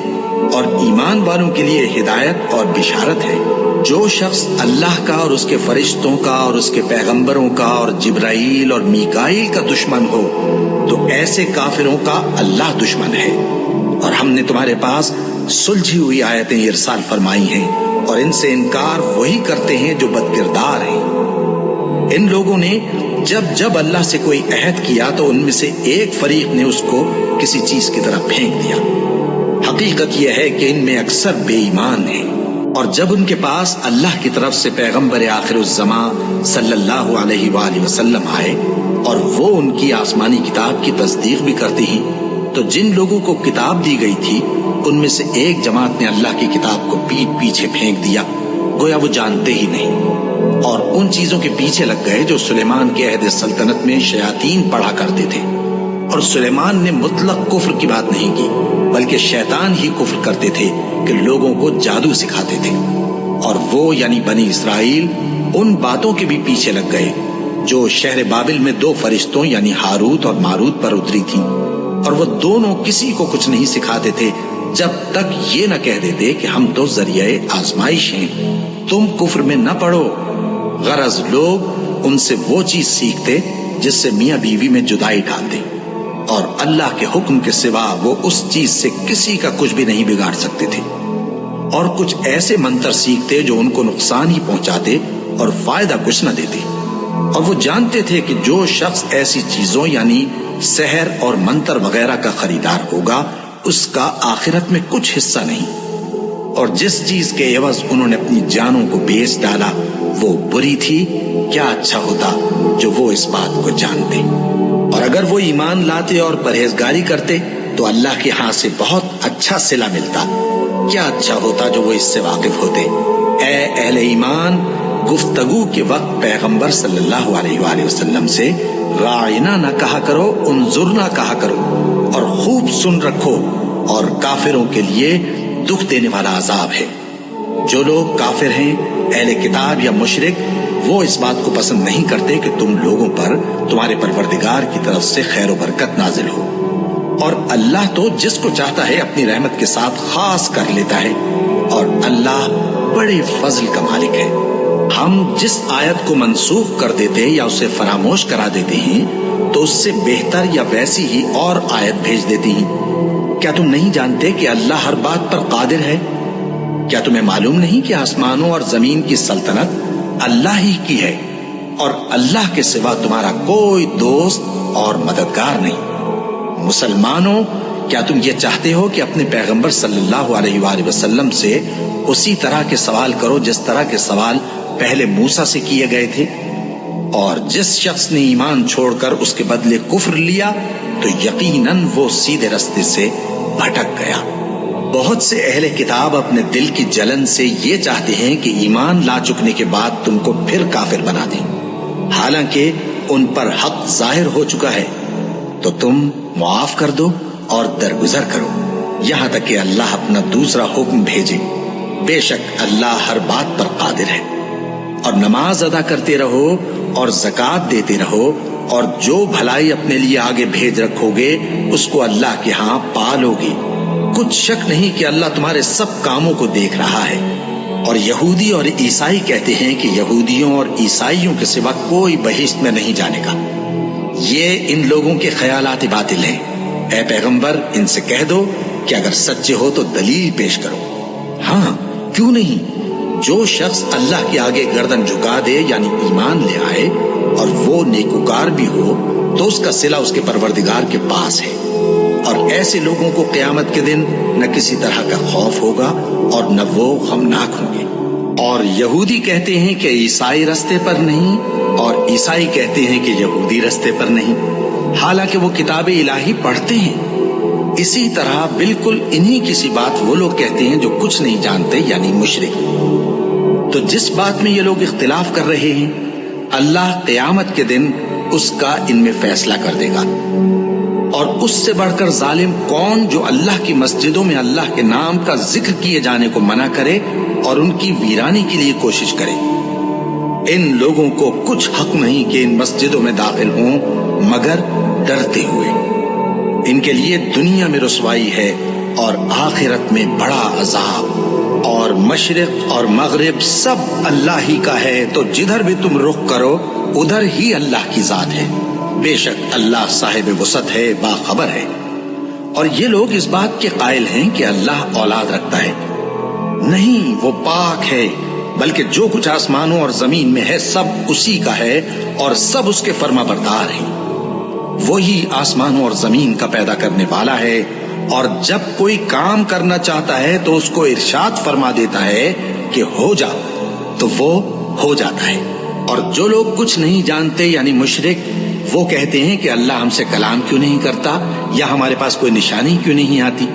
اور ایمان والوں کے لیے ہدایت اور بشارت ہے۔ جو شخص اللہ کا اور اس کے فرشتوں کا اور اس کے پیغمبروں کا اور جبرائیل اور میکائیل کا دشمن ہو تو ایسے کافروں کا اللہ دشمن ہے۔ اور ہم نے تمہارے پاس سلجھی ہوئی آیتیں ارسال فرمائی ہیں، اور ان سے انکار وہی کرتے ہیں جو بد کردار ہیں۔ ان لوگوں نے جب جب اللہ سے کوئی عہد کیا تو ان میں سے ایک فریق نے اس کو کسی چیز کی طرف پھینک دیا۔ حقیقت یہ ہے کہ ان میں اکثر بے ایمان ہیں، اور جب ان کے پاس اللہ کی طرف سے پیغمبر آخر الزماں صلی اللہ علیہ وآلہ وسلم آئے اور وہ ان کی آسمانی کتاب کی تصدیق بھی کرتے ہیں، تو جن لوگوں کو کتاب دی گئی تھی ان میں سے ایک جماعت نے اللہ کی کتاب کو پیٹ پیچھے پھینک دیا، گویا وہ جانتے ہی نہیں، اور ان چیزوں کے پیچھے لگ گئے جو سلیمان کے عہد سلطنت میں شیاطین پڑھا کرتے تھے۔ اور سلیمان نے مطلق کفر کی بات نہیں کی، بلکہ شیطان ہی کفر کرتے تھے کہ لوگوں کو جادو سکھاتے تھے، اور وہ یعنی بنی اسرائیل ان باتوں کے بھی پیچھے لگ گئے جو شہر بابل میں 2 فرشتوں یعنی ہاروت اور ماروت پر اتری تھی، اور وہ دونوں کسی کو کچھ نہیں سکھاتے تھے جب تک یہ نہ کہہ دیتے کہ ہم تو ذریعہ آزمائش ہیں، تم کفر میں نہ پڑو۔ غرض لوگ ان سے وہ چیز سیکھتے جس سے میاں بیوی میں جدائی ڈال دے، اور اللہ کے حکم کے سوا وہ اس چیز سے کسی کا کچھ بھی نہیں بگاڑ سکتے تھے، اور کچھ ایسے منتر سیکھتے جو ان کو نقصان ہی پہنچاتے اور فائدہ کچھ نہ دیتے، اور وہ جانتے تھے کہ جو شخص ایسی چیزوں یعنی سحر اور منتر وغیرہ کا خریدار ہوگا اس کا آخرت میں کچھ حصہ نہیں، اور جس چیز کے عوض انہوں نے اپنی جانوں کو بیچ ڈالا وہ بری تھی، کیا اچھا ہوتا جو وہ اس بات کو جانتے۔ اور اگر وہ ایمان لاتے اور پرہیزگاری کرتے تو اللہ کے ہاں سے بہت اچھا صلہ ملتا، کیا اچھا ہوتا جو وہ اس سے واقف ہوتے۔ اے اہل ایمان، گفتگو کے وقت پیغمبر صلی اللہ علیہ وآلہ وسلم سے راعنا نہ کہا کرو، انظرنا کہا کرو، اور خوب سن رکھو، اور کافروں کے لیے دکھ دینے والا عذاب ہے۔ جو لوگ کافر ہیں، اہل کتاب یا مشرک، وہ اس بات کو پسند نہیں کرتے کہ تم لوگوں پر تمہارے پروردگار کی طرف سے خیر و برکت نازل ہو، اور اللہ تو جس کو چاہتا ہے اپنی رحمت کے ساتھ خاص کر لیتا ہے، اور اللہ بڑے فضل کا مالک ہے۔ ہم جس آیت کو منسوخ کر دیتے یا اسے فراموش کرا دیتے ہیں تو اس سے بہتر یا ویسی ہی اور آیت بھیج دیتی ہیں۔ کیا تم نہیں جانتے کہ اللہ ہر بات پر قادر ہے؟ کیا تمہیں معلوم نہیں کہ آسمانوں اور زمین کی سلطنت اللہ ہی کی ہے، اور اللہ کے سوا تمہارا کوئی دوست اور مددگار نہیں؟ مسلمانوں، کیا تم یہ چاہتے ہو کہ اپنے پیغمبر صلی اللہ علیہ وآلہ وسلم سے اسی طرح کے سوال کرو جس طرح کے سوال پہلے موسیٰ سے کیے گئے تھے؟ اور جس شخص نے ایمان چھوڑ کر اس کے بدلے کفر لیا تو یقیناً وہ سیدھے راستے سے بھٹک گیا۔ بہت سے اہل کتاب اپنے دل کی جلن سے یہ چاہتے ہیں کہ ایمان لا چکنے کے بعد تم کو پھر کافر بنا دیں، حالانکہ ان پر حق ظاہر ہو چکا ہے۔ تو تم معاف کر دو اور درگزر کرو یہاں تک کہ اللہ اپنا دوسرا حکم بھیجے۔ بے شک اللہ ہر بات پر قادر ہے۔ اور نماز ادا کرتے رہو اور زکوٰۃ دیتے رہو، اور جو بھلائی اپنے لیے آگے بھیج رکھو گے اس کو اللہ کے ہاں پالو گے۔ کچھ شک نہیں کہ اللہ تمہارے سب کاموں کو دیکھ رہا ہے۔ اور یہودی اور عیسائی کہتے ہیں کہ یہودیوں اور عیسائیوں کے سوا کوئی بہشت میں نہیں جانے گا۔ یہ ان لوگوں کے خیالات باطل ہیں۔ اے پیغمبر، ان سے کہہ دو کہ اگر سچے ہو تو دلیل پیش کرو۔ ہاں، کیوں نہیں؟ جو شخص اللہ کے آگے گردن جھکا دے یعنی ایمان لے آئے اور وہ نیکوکار بھی ہو تو اس کا صلہ اس کے پروردگار کے پاس ہے، اور ایسے لوگوں کو قیامت کے دن نہ کسی طرح کا خوف ہوگا اور نہ وہ غمناک ہوں گے۔ اور یہودی کہتے ہیں کہ عیسائی رستے پر نہیں، اور عیسائی کہتے ہیں کہ یہودی رستے پر نہیں، حالانکہ وہ کتاب الہی پڑھتے ہیں۔ اسی طرح بالکل انہی کسی بات وہ لوگ کہتے ہیں جو کچھ نہیں جانتے یعنی مشرک۔ تو جس بات میں یہ لوگ اختلاف کر رہے ہیں اللہ قیامت کے دن اس کا ان میں فیصلہ کر دے گا۔ اور اس سے بڑھ کر ظالم کون جو اللہ کی مسجدوں میں اللہ کے نام کا ذکر کیے جانے کو منع کرے اور ان کی ویرانی کے لیے کوشش کرے۔ ان لوگوں کو کچھ حق نہیں کہ ان مسجدوں میں داخل ہوں مگر ڈرتے ہوئے۔ ان کے لیے دنیا میں رسوائی ہے اور آخرت میں بڑا عذاب۔ اور مشرق اور مغرب سب اللہ ہی کا ہے، تو جدھر بھی تم رخ کرو ادھر ہی اللہ کی ذات ہے۔ بے شک اللہ صاحب وسعت ہے، باخبر ہے۔ اور یہ لوگ اس بات کے قائل ہیں کہ اللہ اولاد رکھتا ہے۔ نہیں، وہ پاک ہے، بلکہ جو کچھ آسمانوں اور زمین میں ہے سب اسی کا ہے اور سب اس کے فرما بردار ہیں۔ وہی آسمانوں اور زمین کا پیدا کرنے والا ہے، اور جب کوئی کام کرنا چاہتا ہے تو اس کو ارشاد فرما دیتا ہے کہ ہو جا، تو وہ ہو جاتا ہے۔ اور جو لوگ کچھ نہیں جانتے یعنی مشرک، وہ کہتے ہیں کہ اللہ ہم سے کلام کیوں نہیں کرتا یا ہمارے پاس کوئی نشانی کیوں نہیں آتی۔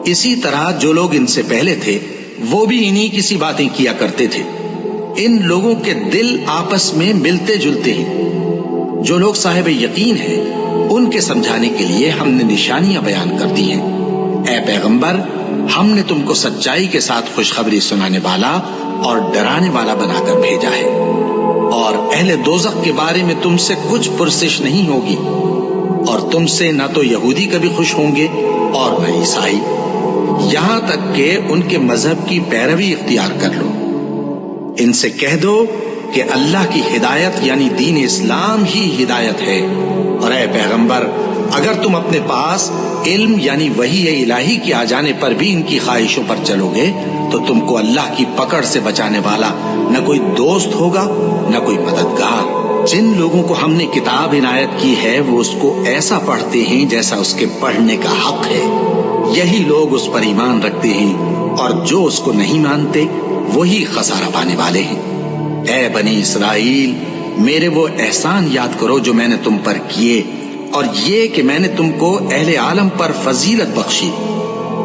اسی طرح جو لوگ ان سے پہلے تھے وہ بھی انہی کسی باتیں کیا کرتے تھے۔ ان لوگوں کے دل آپس میں ملتے جلتے ہیں۔ جو لوگ صاحب یقین ہیں ان کے سمجھانے کے لیے ہم نے نشانیاں بیان کر دی ہیں۔ اے پیغمبر، ہم نے تم کو سچائی کے ساتھ خوشخبری سنانے والا اور ڈرانے والا بنا کر بھیجا ہے، اور اہل دوزخ کے بارے میں تم سے کچھ پرسش نہیں ہوگی، اور تم سے نہ تو یہودی کبھی خوش ہوں گے اور نہ عیسائی، یہاں تک کہ ان کے مذہب کی پیروی اختیار کر لو۔ ان سے کہہ دو کہ اللہ کی ہدایت یعنی دین اسلام ہی ہدایت ہے، اور اے پیغمبر، اگر تم اپنے پاس علم یعنی وحی الہی کے آ جانے پر بھی ان کی خواہشوں پر چلو گے تو تم کو اللہ کی پکڑ سے بچانے والا نہ کوئی دوست ہوگا نہ کوئی مددگار۔ جن لوگوں کو ہم نے کتاب عنایت کی ہے وہ اس کو ایسا پڑھتے ہیں جیسا اس کے پڑھنے کا حق ہے، یہی لوگ اس پر ایمان رکھتے ہیں، اور جو اس کو نہیں مانتے وہی خسارہ پانے والے ہیں۔ اے بنی اسرائیل، میرے وہ احسان یاد کرو جو میں نے تم پر کیے، اور یہ کہ میں نے تم کو اہل عالم پر فضیلت بخشی،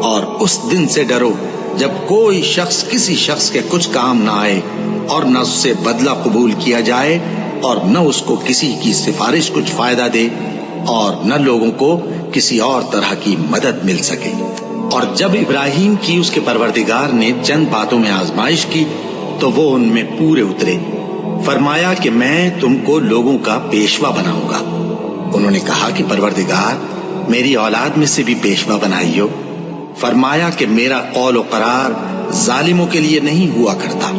اور اس دن سے ڈرو جب کوئی شخص کسی شخص کے کچھ کام نہ آئے اور نہ اس سے بدلہ قبول کیا جائے، اور نہ اس کو کسی کی سفارش کچھ فائدہ دے، اور نہ لوگوں کو کسی اور طرح کی مدد مل سکے۔ اور جب ابراہیم کی اس کے پروردگار نے چند باتوں میں آزمائش کی تو وہ ان میں پورے اترے، فرمایا کہ میں تم کو لوگوں کا پیشوا بناؤں گا۔ انہوں نے کہا کہ پروردگار میری اولاد میں سے بھی پیشوا بنائیو۔ فرمایا کہ میرا قول و قرار ظالموں کے لیے نہیں ہوا کرتا۔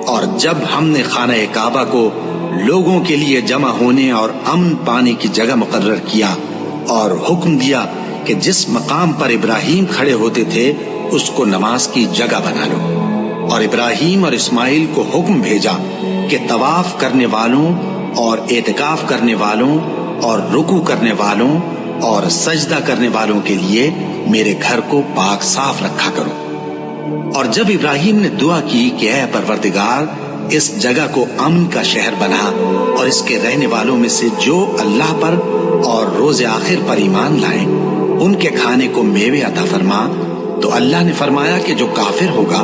اور جب ہم نے خانہ کعبہ کو لوگوں کے لیے جمع ہونے اور امن پانے کی جگہ مقرر کیا اور حکم دیا کہ جس مقام پر ابراہیم کھڑے ہوتے تھے اس کو نماز کی جگہ بنا لو، اور ابراہیم اور اسماعیل کو حکم بھیجا کہ طواف کرنے والوں اور اعتکاف کرنے والوں اور رکوع کرنے والوں اور سجدہ کرنے والوں کے لیے میرے گھر کو پاک صاف رکھا کرو۔ اور جب ابراہیم نے دعا کی کہ اے پروردگار اس جگہ کو امن کا شہر بنا اور اس کے رہنے والوں میں سے جو اللہ پر اور روز آخر پر ایمان لائیں ان کے کھانے کو میوے عطا فرما، تو اللہ نے فرمایا کہ جو کافر ہوگا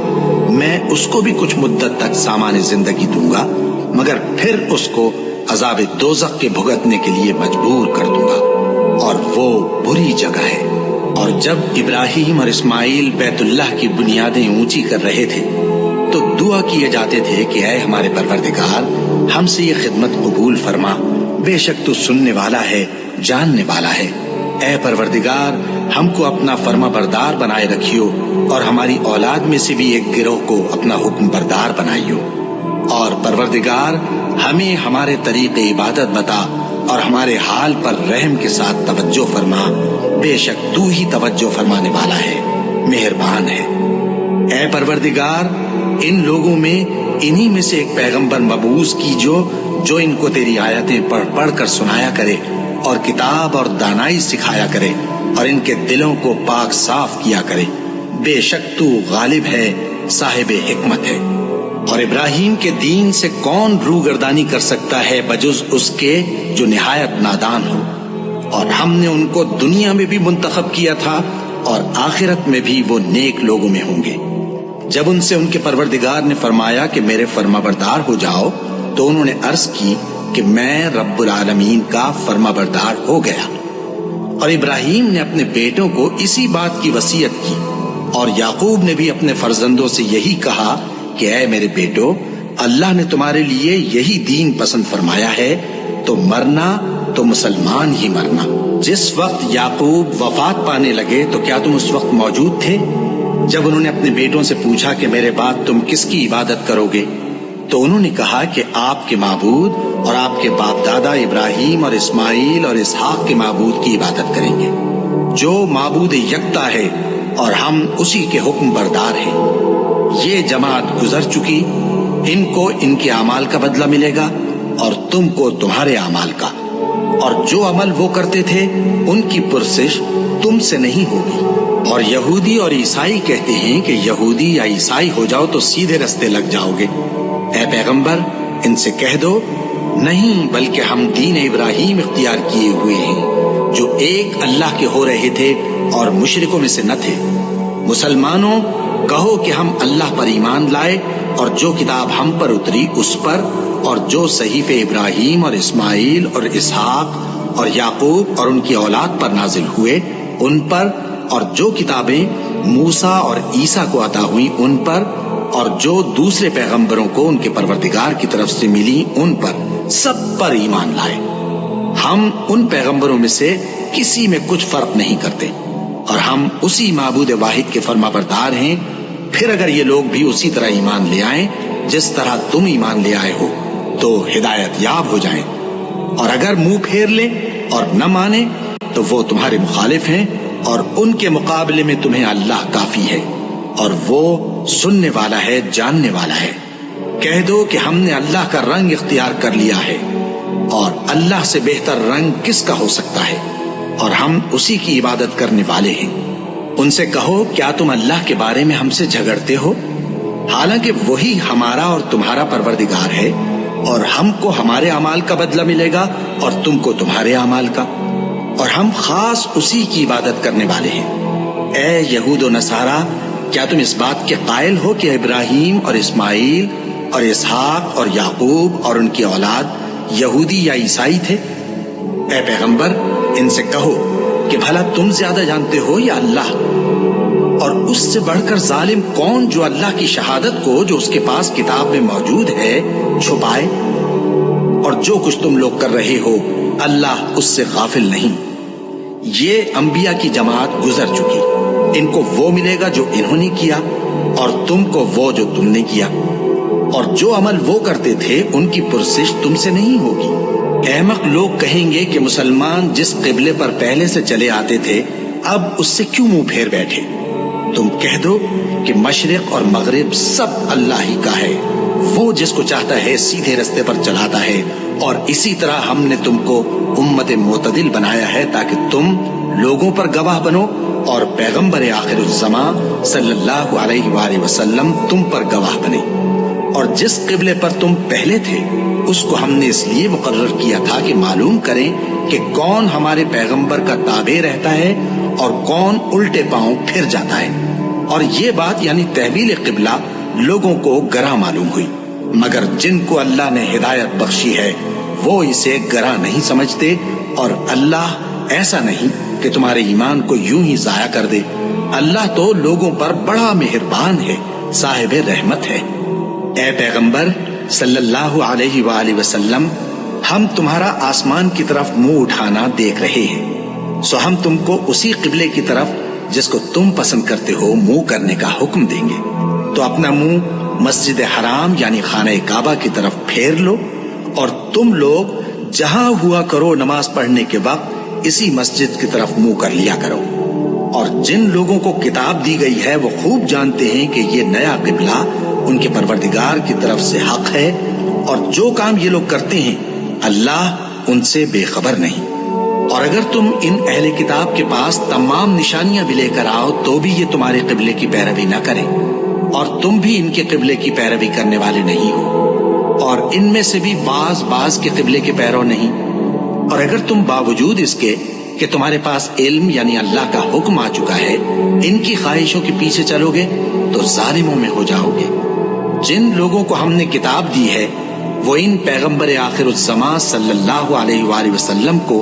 میں اس کو بھی کچھ مدت تک سامان زندگی دوں گا، مگر پھر اس کو عذاب دوزخ کے بھگتنے کے لیے مجبور کر دوں گا، اور وہ بری جگہ ہے۔ اور جب ابراہیم اور اسماعیل بیت اللہ کی بنیادیں اونچی کر رہے تھے تو دعا کیے جاتے تھے کہ اے ہمارے پروردگار ہم سے یہ خدمت قبول فرما، بے شک تو سننے والا ہے، جاننے والا ہے۔ اے پروردگار ہم کو اپنا فرما بردار بنائے رکھیو، اور ہماری اولاد میں سے بھی ایک گروہ کو اپنا حکم بردار بنائیو، اور پروردگار ہمیں ہمارے طریق عبادت بتا اور ہمارے حال پر رحم کے ساتھ توجہ فرما، بے شک تو ہی توجہ فرمانے والا ہے، مہربان ہے۔ اے پروردگار ان لوگوں میں انہی میں سے ایک پیغمبر مبعوث کیجو جو ان کو تیری آیتیں پڑھ پڑھ کر سنایا کرے اور کتاب اور دانائی سکھایا کرے اور ان کے دلوں کو پاک صاف کیا کرے، بے شک تو غالب ہے، صاحب حکمت ہے۔ اور ابراہیم کے دین سے کون روگردانی کر سکتا ہے بجز اس کے جو نہایت نادان ہو، اور ہم نے ان کو دنیا میں بھی منتخب کیا تھا اور آخرت میں بھی وہ نیک لوگوں میں ہوں گے۔ جب ان سے ان کے پروردگار نے فرمایا کہ میرے فرما بردار ہو جاؤ تو انہوں نے عرض کی کہ میں رب العالمین کا فرما بردار ہو گیا۔ اور ابراہیم نے اپنے بیٹوں کو اسی بات کی وصیت کی، اور یعقوب نے بھی اپنے فرزندوں سے یہی کہا کہ اے میرے بیٹو اللہ نے تمہارے لیے یہی دین پسند فرمایا ہے، تو مرنا تو مسلمان ہی مرنا۔ جس وقت یعقوب وفات پانے لگے تو کیا تم اس وقت موجود تھے جب انہوں نے اپنے بیٹوں سے پوچھا کہ میرے بعد تم کس کی عبادت کرو گے؟ تو انہوں نے کہا کہ آپ کے معبود اور آپ کے باپ دادا ابراہیم اور اسماعیل اور اسحاق کے معبود کی عبادت کریں گے، جو معبود یکتا ہے اور ہم اسی کے حکم بردار ہیں۔ یہ جماعت گزر چکی، ان کو ان کے اعمال کا بدلہ ملے گا اور تم کو تمہارے اعمال کا، اور جو عمل وہ کرتے تھے ان کی پرسش تم سے نہیں ہوگی۔ اور یہودی اور عیسائی کہتے ہیں کہ یہودی یا عیسائی ہو جاؤ تو سیدھے رستے لگ جاؤ گے۔ اے پیغمبر ان سے کہہ دو نہیں، بلکہ ہم دین ابراہیم اختیار کیے ہوئے ہیں جو ایک اللہ کے ہو رہے تھے اور مشرکوں میں سے نہ تھے۔ مسلمانوں کہو کہ ہم اللہ پر ایمان لائے اور جو کتاب ہم پر اتری اس پر، اور جو صحیفے ابراہیم اور اسماعیل اور اسحاق اور یعقوب اور ان کی اولاد پر نازل ہوئے ان پر، اور جو کتابیں موسیٰ اور عیسیٰ کو عطا ہوئیں ان پر، اور جو دوسرے پیغمبروں کو ان کے پروردگار کی طرف سے ملی ان پر، سب پر ایمان لائے۔ ہم ان پیغمبروں میں سے کسی میں کچھ فرق نہیں کرتے، اور ہم اسی معبود واحد کے فرما بردار ہیں۔ پھر اگر یہ لوگ بھی اسی طرح ایمان لے آئیں جس طرح تم ایمان لے آئے ہو تو ہدایت یاب ہو جائیں، اور اگر منہ پھیر لیں اور نہ مانے تو وہ تمہارے مخالف ہیں، اور ان کے مقابلے میں تمہیں اللہ کافی ہے، اور وہ سننے والا ہے، جاننے والا ہے۔ کہہ دو کہ ہم نے اللہ کا رنگ اختیار کر لیا ہے، اور اللہ سے بہتر رنگ کس کا ہو سکتا ہے، اور ہم اسی کی عبادت کرنے والے ہیں۔ ان سے کہو کیا تم اللہ کے بارے میں ہم سے جھگڑتے ہو، حالانکہ وہی ہمارا اور تمہارا پروردگار ہے، اور ہم کو ہمارے اعمال کا بدلہ ملے گا اور تم کو تمہارے اعمال کا، اور ہم خاص اسی کی عبادت کرنے والے ہیں۔ اے یہود و نصارا کیا تم اس بات کے قائل ہو کہ ابراہیم اور اسماعیل اور اسحاق اور یعقوب اور ان کی اولاد یہودی یا عیسائی تھے؟ اے پیغمبر ان سے کہو کہ بھلا تم زیادہ جانتے ہو یا اللہ؟ اور اس سے بڑھ کر ظالم کون جو اللہ کی شہادت کو جو اس کے پاس کتاب میں موجود ہے چھپائے؟ اور جو کچھ تم لوگ کر رہے ہو اللہ اس سے غافل نہیں۔ یہ انبیاء کی جماعت گزر چکی، ان کو وہ ملے گا جو انہوں نے کیا، اور تم کو وہ جو تم نے کیا، اور جو عمل وہ کرتے تھے ان کی پرسش تم سے نہیں ہوگی۔ احمق لوگ کہیں گے کہ مسلمان جس قبلے پر پہلے سے چلے آتے تھے اب اس سے کیوں منہ پھیر بیٹھے؟ تم کہہ دو کہ مشرق اور مغرب سب اللہ ہی کا ہے، وہ جس کو چاہتا ہے سیدھے رستے پر چلاتا ہے، اور اسی طرح ہم نے تم کو امت معتدل بنایا ہے تاکہ تم لوگوں پر گواہ بنو، اور پیغمبر آخر الزمان صلی اللہ علیہ وآلہ وسلم تم پر گواہ بنے۔ اور جس قبلے پر تم پہلے تھے اس کو ہم نے اس لیے مقرر کیا تھا کہ معلوم کریں کہ کون ہمارے پیغمبر کا تابع رہتا ہے اور کون الٹے پاؤں پھر جاتا ہے۔ اور یہ بات یعنی تحویل قبلہ لوگوں کو گراں معلوم ہوئی، مگر جن کو اللہ نے ہدایت بخشی ہے وہ اسے گراں نہیں سمجھتے، اور اللہ ایسا نہیں کہ تمہارے ایمان کو یوں ہی ضائع کر دے۔ اللہ تو لوگوں پر بڑا مہربان ہے، صاحب رحمت ہے۔ اے پیغمبر صلی اللہ علیہ وآلہ وسلم، ہم تمہارا آسمان کی طرف منہ اٹھانا دیکھ رہے ہیں، سو ہم تم کو اسی قبلے کی طرف جس کو تم پسند کرتے ہو منہ کرنے کا حکم دیں گے، تو اپنا منہ مسجد حرام یعنی خانہ کعبہ کی طرف پھیر لو، اور تم لوگ جہاں ہوا کرو نماز پڑھنے کے وقت اسی مسجد کی طرف منہ کر لیا کرو۔ اور جن لوگوں کو کتاب دی گئی ہے وہ خوب جانتے ہیں کہ یہ نیا قبلہ ان کے پروردگار کی طرف سے حق ہے، اور جو کام یہ لوگ کرتے ہیں اللہ ان سے بے خبر نہیں۔ اور اگر تم ان اہل کتاب کے پاس تمام نشانیاں بھی لے کر آؤ تو بھی یہ تمہارے قبلے کی پیروی نہ کریں، اور تم بھی ان کے قبلے کی پیروی کرنے والے نہیں ہو، اور ان میں سے بھی بعض کے قبلے کے پیرو نہیں۔ اور اگر تم باوجود اس کے کہ تمہارے پاس علم یعنی اللہ کا حکم آ چکا ہے ان کی خواہشوں کے پیچھے چلو گے تو ظالموں میں ہو جاؤ گے۔ جن لوگوں کو ہم نے کتاب دی ہے وہ ان پیغمبر آخر الزمان صلی اللہ علیہ وآلہ وسلم کو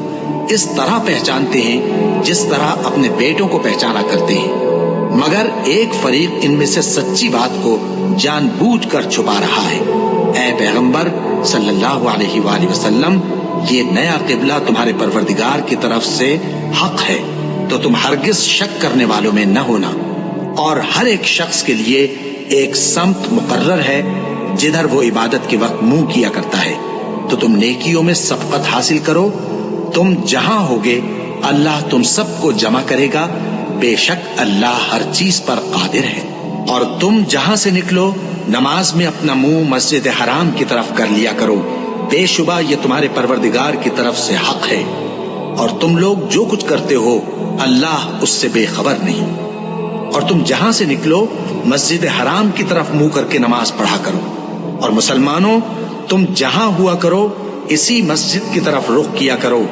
اس طرح پہچانتے ہیں جس طرح اپنے بیٹوں کو پہچانا کرتے ہیں، مگر ایک فریق ان میں سے سچی بات کو جان بوجھ کر چھپا رہا ہے۔ اے پیغمبر صلی اللہ علیہ وآلہ وسلم، یہ نیا قبلہ تمہارے پروردگار کی طرف سے حق ہے، تو تم ہرگز شک کرنے والوں میں نہ ہونا، اور ہر ایک شخص کے لیے ایک سمت مقرر ہے جدھر وہ عبادت کے وقت منہ کیا کرتا ہے، تو تم نیکیوں میں سبقت حاصل کرو۔ تم جہاں ہوگے اللہ تم سب کو جمع کرے گا، بے شک اللہ ہر چیز پر قادر ہے۔ اور تم جہاں سے نکلو نماز میں اپنا منہ مسجد حرام کی طرف کر لیا کرو، بے شبہ یہ تمہارے پروردگار کی طرف سے حق ہے، اور تم لوگ جو کچھ کرتے ہو اللہ اس سے بے خبر نہیں۔ اور تم جہاں سے نکلو مسجد حرام کی طرف منہ کر کے نماز پڑھا کرو، اور مسلمانوں تم جہاں ہوا کرو اسی مسجد کی طرف رخ کیا کرو۔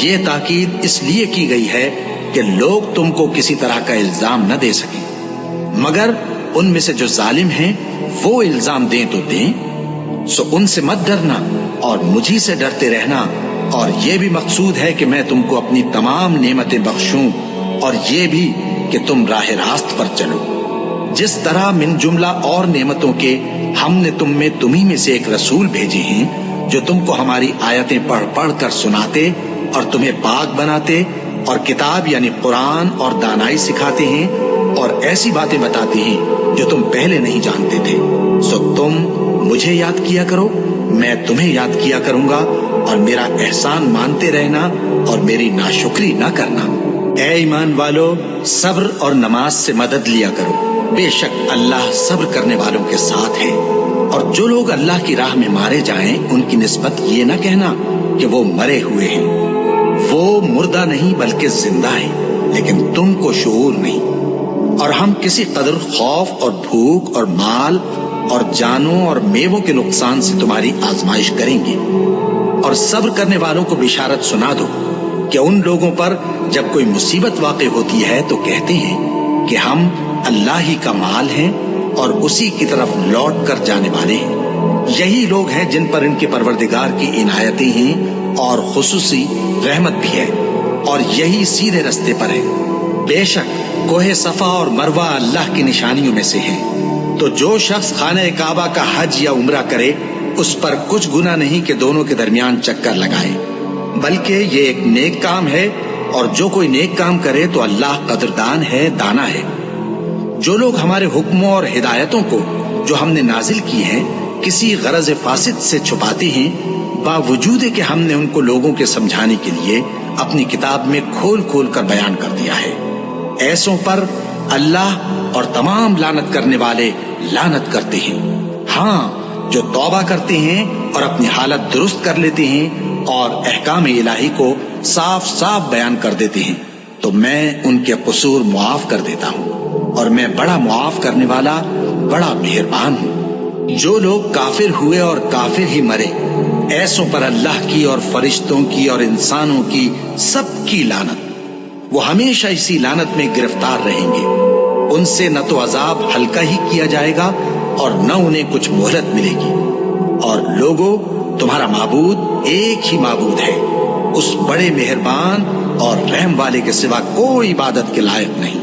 یہ تاکید اس لیے کی گئی ہے کہ لوگ تم کو کسی طرح کا الزام نہ دے سکیں، مگر ان میں سے جو ظالم ہیں وہ الزام دیں تو دیں، سو ان سے مت ڈرنا اور مجھی سے ڈرتے رہنا، اور یہ بھی مقصود ہے کہ میں تم کو اپنی تمام نعمتیں بخشوں، اور یہ بھی کہ تم راہ راست پر چلو۔ جس طرح من جملہ اور نعمتوں کے ہم نے تمہیں میں سے ایک رسول بھیجے ہیں جو تم کو ہماری آیتیں پڑھ پڑھ کر سناتے اور تمہیں پاک بناتے، اور کتاب یعنی قرآن اور دانائی سکھاتے ہیں، اور ایسی باتیں بتاتے ہیں جو تم پہلے نہیں جانتے تھے، سو تم مجھے یاد کیا کرو، میں تمہیں یاد کیا کروں گا، اور میرا احسان مانتے رہنا اور میری ناشکری نہ کرنا۔ اے ایمان والو، صبر اور نماز سے مدد لیا کرو، بے شک اللہ صبر کرنے والوں کے ساتھ ہے۔ اور جو لوگ اللہ کی راہ میں مارے جائیں ان کی نسبت یہ نہ کہنا کہ وہ مرے ہوئے ہیں، وہ مردہ نہیں بلکہ زندہ ہے، لیکن تم کو شعور نہیں۔ اور ہم کسی قدر خوف اور بھوک اور مال اور جانوں اور میووں کے نقصان سے تمہاری آزمائش کریں گے، اور صبر کرنے والوں کو بشارت سنا دو کہ ان لوگوں پر جب کوئی مصیبت واقع ہوتی ہے تو کہتے ہیں کہ ہم اللہ ہی کا مال ہیں اور اسی کی طرف لوٹ کر جانے والے ہیں۔ یہی لوگ ہیں جن پر ان کے پروردگار کی عنایتیں ہیں اور خصوصی رحمت بھی ہے، اور یہی سیدھے رستے پر ہے۔ بے شک کوہ صفا اور مروہ اللہ کی نشانیوں میں سے ہیں، تو جو شخص خانہ کعبہ کا حج یا عمرہ کرے اس پر کچھ گناہ نہیں کہ دونوں کے درمیان چکر لگائے، بلکہ یہ ایک نیک کام ہے، اور جو کوئی نیک کام کرے تو اللہ قدردان ہے، دانا ہے۔ جو لوگ ہمارے حکموں اور ہدایتوں کو جو ہم نے نازل کی ہیں کسی غرض فاسد سے چھپاتے ہیں، باوجود کہ ہم نے ان کو لوگوں کے سمجھانے کے لیے اپنی کتاب میں کھول کھول کر بیان کر دیا ہے، ایسوں پر اللہ اور تمام لعنت کرنے والے لعنت کرتے ہیں۔ ہاں، جو توبہ کرتے ہیں اور اپنی حالت درست کر لیتے ہیں اور احکام الہی کو صاف صاف بیان کر دیتے ہیں تو میں ان کے قصور معاف کر دیتا ہوں، اور میں بڑا معاف کرنے والا، بڑا مہربان ہوں۔ جو لوگ کافر ہوئے اور کافر ہی مرے، ایسوں پر اللہ کی اور فرشتوں کی اور انسانوں کی سب کی لعنت، وہ ہمیشہ اسی لعنت میں گرفتار رہیں گے۔ ان سے نہ تو عذاب ہلکا ہی کیا جائے گا اور نہ انہیں کچھ مہلت ملے گی۔ اور لوگوں، تمہارا معبود ایک ہی معبود ہے، اس بڑے مہربان اور رحم والے کے سوا کوئی عبادت کے لائق نہیں۔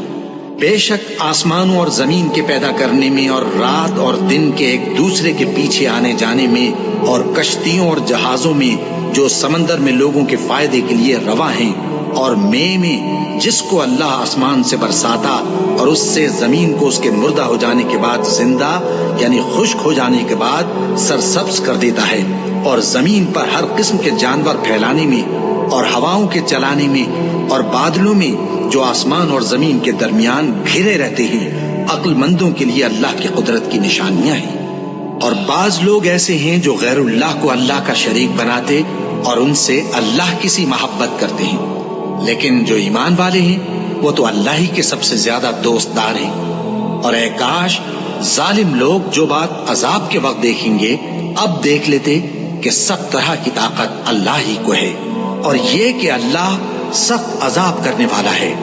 بے شک آسمانوں اور زمین کے پیدا کرنے میں اور رات اور دن کے ایک دوسرے کے پیچھے آنے جانے میں اور کشتیوں اور جہازوں میں جو سمندر میں لوگوں کے فائدے کے لیے رواں ہیں، اور میں جس کو اللہ آسمان سے برساتا اور اس سے زمین کو اس کے مردہ ہو جانے کے بعد زندہ یعنی خشک ہو جانے کے بعد سرسبز کر دیتا ہے، اور زمین پر ہر قسم کے جانور پھیلانے میں اور ہواؤں کے چلانے میں اور بادلوں میں جو آسمان اور زمین کے درمیان گھرے رہتے ہیں، عقل مندوں کے لیے اللہ کی قدرت کی نشانیاں ہیں۔ اور بعض لوگ ایسے ہیں جو غیر اللہ کو اللہ کا شریک بناتے اور ان سے اللہ کی سی محبت کرتے ہیں، لیکن جو ایمان والے ہیں وہ تو اللہ ہی کے سب سے زیادہ دوست دار ہیں۔ اور اے کاش ظالم لوگ جو بات عذاب کے وقت دیکھیں گے اب دیکھ لیتے کہ سب طرح کی طاقت اللہ ہی کو ہے، اور یہ کہ اللہ سخت عذاب کرنے والا ہے۔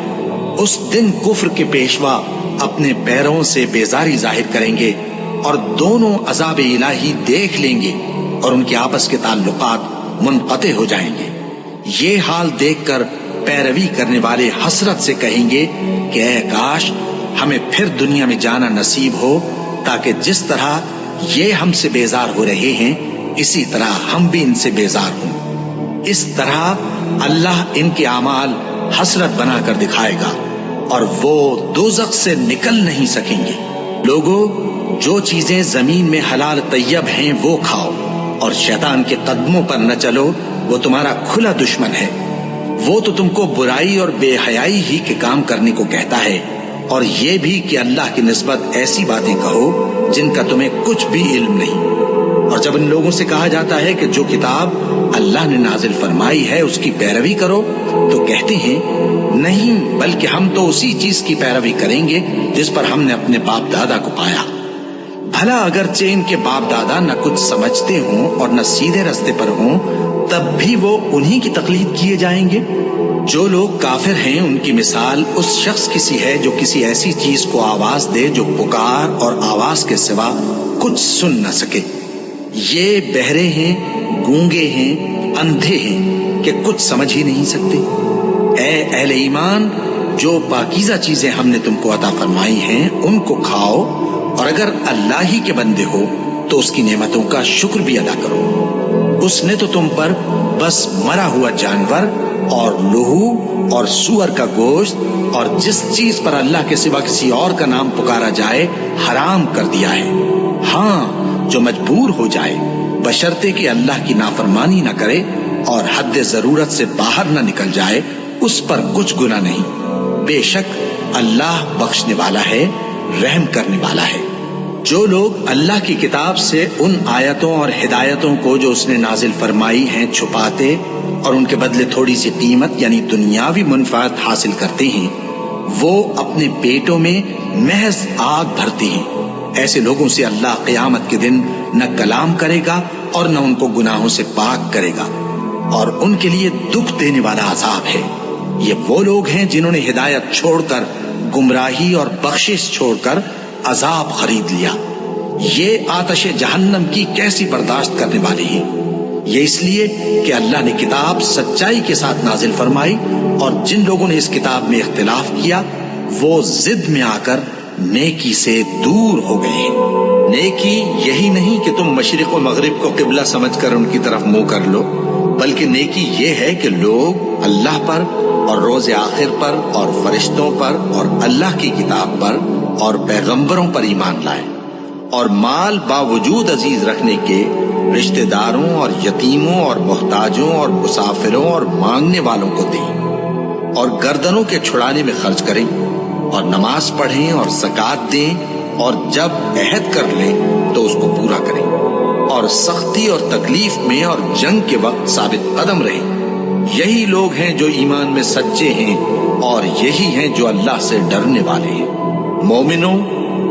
اس دن کفر کے پیشوا اپنے پیروں سے بیزاری ظاہر کریں گے اور دونوں عذاب الہی دیکھ لیں گے اور ان کے آپس کے تعلقات منقطع ہو جائیں گے۔ یہ حال دیکھ کر پیروی کرنے والے حسرت سے کہیں گے کہ اے کاش ہمیں پھر دنیا میں جانا نصیب ہو، تاکہ جس طرح یہ ہم سے بیزار ہو رہے ہیں اسی طرح ہم بھی ان سے بیزار ہوں۔ اس طرح اللہ ان کے اعمال حسرت بنا کر دکھائے گا اور وہ دوزخ سے نکل نہیں سکیں گے۔ لوگوں، جو چیزیں زمین میں حلال طیب ہیں وہ کھاؤ، اور شیطان کے قدموں پر نہ چلو، وہ تمہارا کھلا دشمن ہے۔ وہ تو تم کو برائی اور بے حیائی ہی کے کام کرنے کو کہتا ہے، اور یہ بھی کہ اللہ کی نسبت ایسی باتیں کہو جن کا تمہیں کچھ بھی علم نہیں۔ اور جب ان لوگوں سے کہا جاتا ہے کہ جو کتاب اللہ نے نازل فرمائی ہے اس کی پیروی کرو، تو کہتے ہیں نہیں، بلکہ ہم تو اسی چیز کی پیروی کریں گے جس پر ہم نے اپنے باپ دادا کو پایا۔ بھلا اگرچہ ان کے باپ دادا نہ کچھ سمجھتے ہوں اور نہ سیدھے رستے پر ہوں، تب بھی وہ انہی کی تقلید کیے جائیں گے۔ جو لوگ کافر ہیں ان کی مثال اس شخص کی سی ہے جو کسی ایسی چیز کو آواز دے جو پکار اور آواز کے سوا کچھ سن نہ سکے۔ یہ بہرے ہیں، گونگے ہیں، اندھے ہیں کہ کچھ سمجھ ہی نہیں سکتے۔ اے اہل ایمان، جو پاکیزہ چیزیں ہم نے تم کو عطا فرمائی ہیں ان کو کھاؤ، اور اگر اللہ ہی کے بندے ہو تو اس کی نعمتوں کا شکر بھی ادا کرو۔ اس نے تو تم پر بس مرا ہوا جانور اور لہو اور سور کا گوشت اور جس چیز پر اللہ کے سوا کسی اور کا نام پکارا جائے حرام کر دیا ہے۔ ہاں، جو مجبور ہو جائے بشرطے کہ اللہ کی نافرمانی نہ کرے اور حد ضرورت سے باہر نہ نکل جائے، اس پر کچھ گناہ نہیں۔ بے شک اللہ بخشنے والا ہے، رحم کرنے والا ہے۔ جو لوگ اللہ کی کتاب سے ان آیتوں اور ہدایتوں کو جو اس نے نازل فرمائی ہیں چھپاتے اور ان کے بدلے تھوڑی سی قیمت یعنی دنیاوی منفعت حاصل کرتے ہیں، وہ اپنے پیٹوں میں محض آگ بھرتے ہیں۔ ایسے لوگوں سے اللہ قیامت کے دن نہ کلام کرے گا اور نہ ان کو گناہوں سے پاک کرے گا، اور ان کے لیے دکھ دینے والا عذاب ہے۔ یہ وہ لوگ ہیں جنہوں نے ہدایت چھوڑ کر گمراہی اور بخشش چھوڑ کر عذاب خرید لیا۔ یہ آتش جہنم کی کیسی برداشت کرنے والے ہیں۔ یہ اس لیے کہ اللہ نے کتاب سچائی کے ساتھ نازل فرمائی، اور جن لوگوں نے اس کتاب میں اختلاف کیا وہ ضد میں آ کر نیکی سے دور ہو گئے ہیں۔ نیکی یہی نہیں کہ تم مشرق و مغرب کو قبلہ سمجھ کر ان کی طرف منہ کر لو، بلکہ نیکی یہ ہے کہ لوگ اللہ پر اور روز آخر پر اور فرشتوں پر اور اللہ کی کتاب پر اور پیغمبروں پر ایمان لائیں، اور مال باوجود عزیز رکھنے کے رشتہ داروں اور یتیموں اور محتاجوں اور مسافروں اور مانگنے والوں کو دیں، اور گردنوں کے چھڑانے میں خرچ کریں، اور نماز پڑھیں اور زکوٰۃ دیں، اور جب عہد کر لیں تو اس کو پورا کریں، اور سختی اور تکلیف میں اور جنگ کے وقت ثابت قدم رہیں۔ یہی لوگ ہیں جو ایمان میں سچے ہیں، اور یہی ہیں جو اللہ سے ڈرنے والے ہیں۔ مومنوں،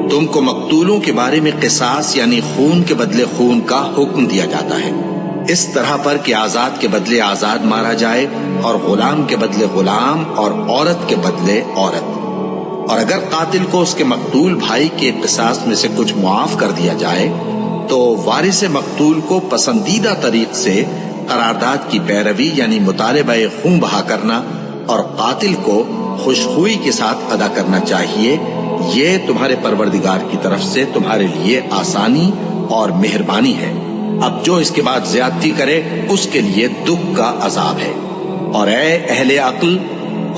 تم کو مقتولوں کے بارے میں قصاص یعنی خون کے بدلے خون کا حکم دیا جاتا ہے، اس طرح پر کہ آزاد کے بدلے آزاد مارا جائے، اور غلام کے بدلے غلام، اور عورت کے بدلے عورت۔ اور اگر قاتل کو اس کے مقتول بھائی کے قصاص میں سے کچھ معاف کر دیا جائے تو وارث مقتول کو پسندیدہ طریق سے قرارداد کی پیروی یعنی مطالبہ خون بہا کرنا اور قاتل کو خوشخوئی کے ساتھ ادا کرنا چاہیے۔ یہ تمہارے پروردگار کی طرف سے تمہارے لیے آسانی اور مہربانی ہے۔ اب جو اس کے بعد زیادتی کرے اس کے لیے دکھ کا عذاب ہے۔ اور اے اہل عقل،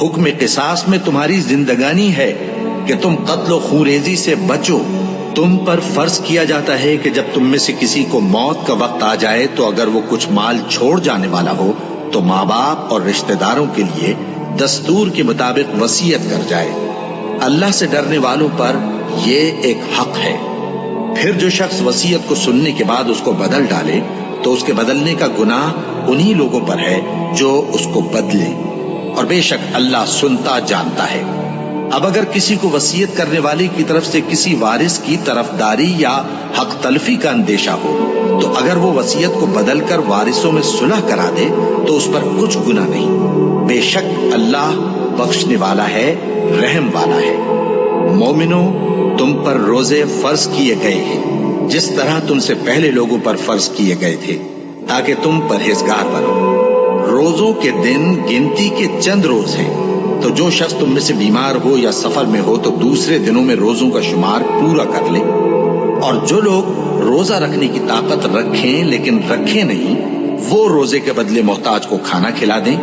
حکم قصاص میں تمہاری زندگانی ہے کہ تم قتل و خونریزی سے بچو۔ تم پر فرض کیا جاتا ہے کہ جب تم میں سے کسی کو موت کا وقت آ جائے تو اگر وہ کچھ مال چھوڑ جانے والا ہو تو ماں باپ اور رشتہ داروں کے لیے دستور کے مطابق وصیت کر جائے۔ اللہ سے ڈرنے والوں پر یہ ایک حق ہے۔ پھر جو شخص وصیت کو سننے کے بعد اس کو بدل ڈالے تو اس کے بدلنے کا گناہ انہی لوگوں پر ہے جو اس کو بدلے، اور بے شک اللہ سنتا جانتا ہے۔ اب اگر کسی کو وصیت کرنے والے کی طرف سے کسی وارث کی طرفداری یا حق تلفی کا اندیشہ ہو تو اگر وہ وصیت کو بدل کر وارثوں میں صلح کرا دے تو اس پر کچھ گناہ نہیں، بے شک اللہ بخشنے والا ہے، رحم والا ہے۔ مومنوں، تم پر روزے فرض کیے گئے ہیں جس طرح تم سے پہلے لوگوں پر فرض کیے گئے تھے تاکہ تم پرہیزگار بنو۔ روزوں کے دن گنتی کے چند روز ہیں، تو جو شخص تم میں سے بیمار ہو یا سفر میں ہو تو دوسرے دنوں میں روزوں کا شمار پورا کر لے۔ اور جو لوگ روزہ رکھنے کی طاقت رکھیں لیکن رکھیں نہیں، وہ روزے کے بدلے محتاج کو کھانا کھلا دیں۔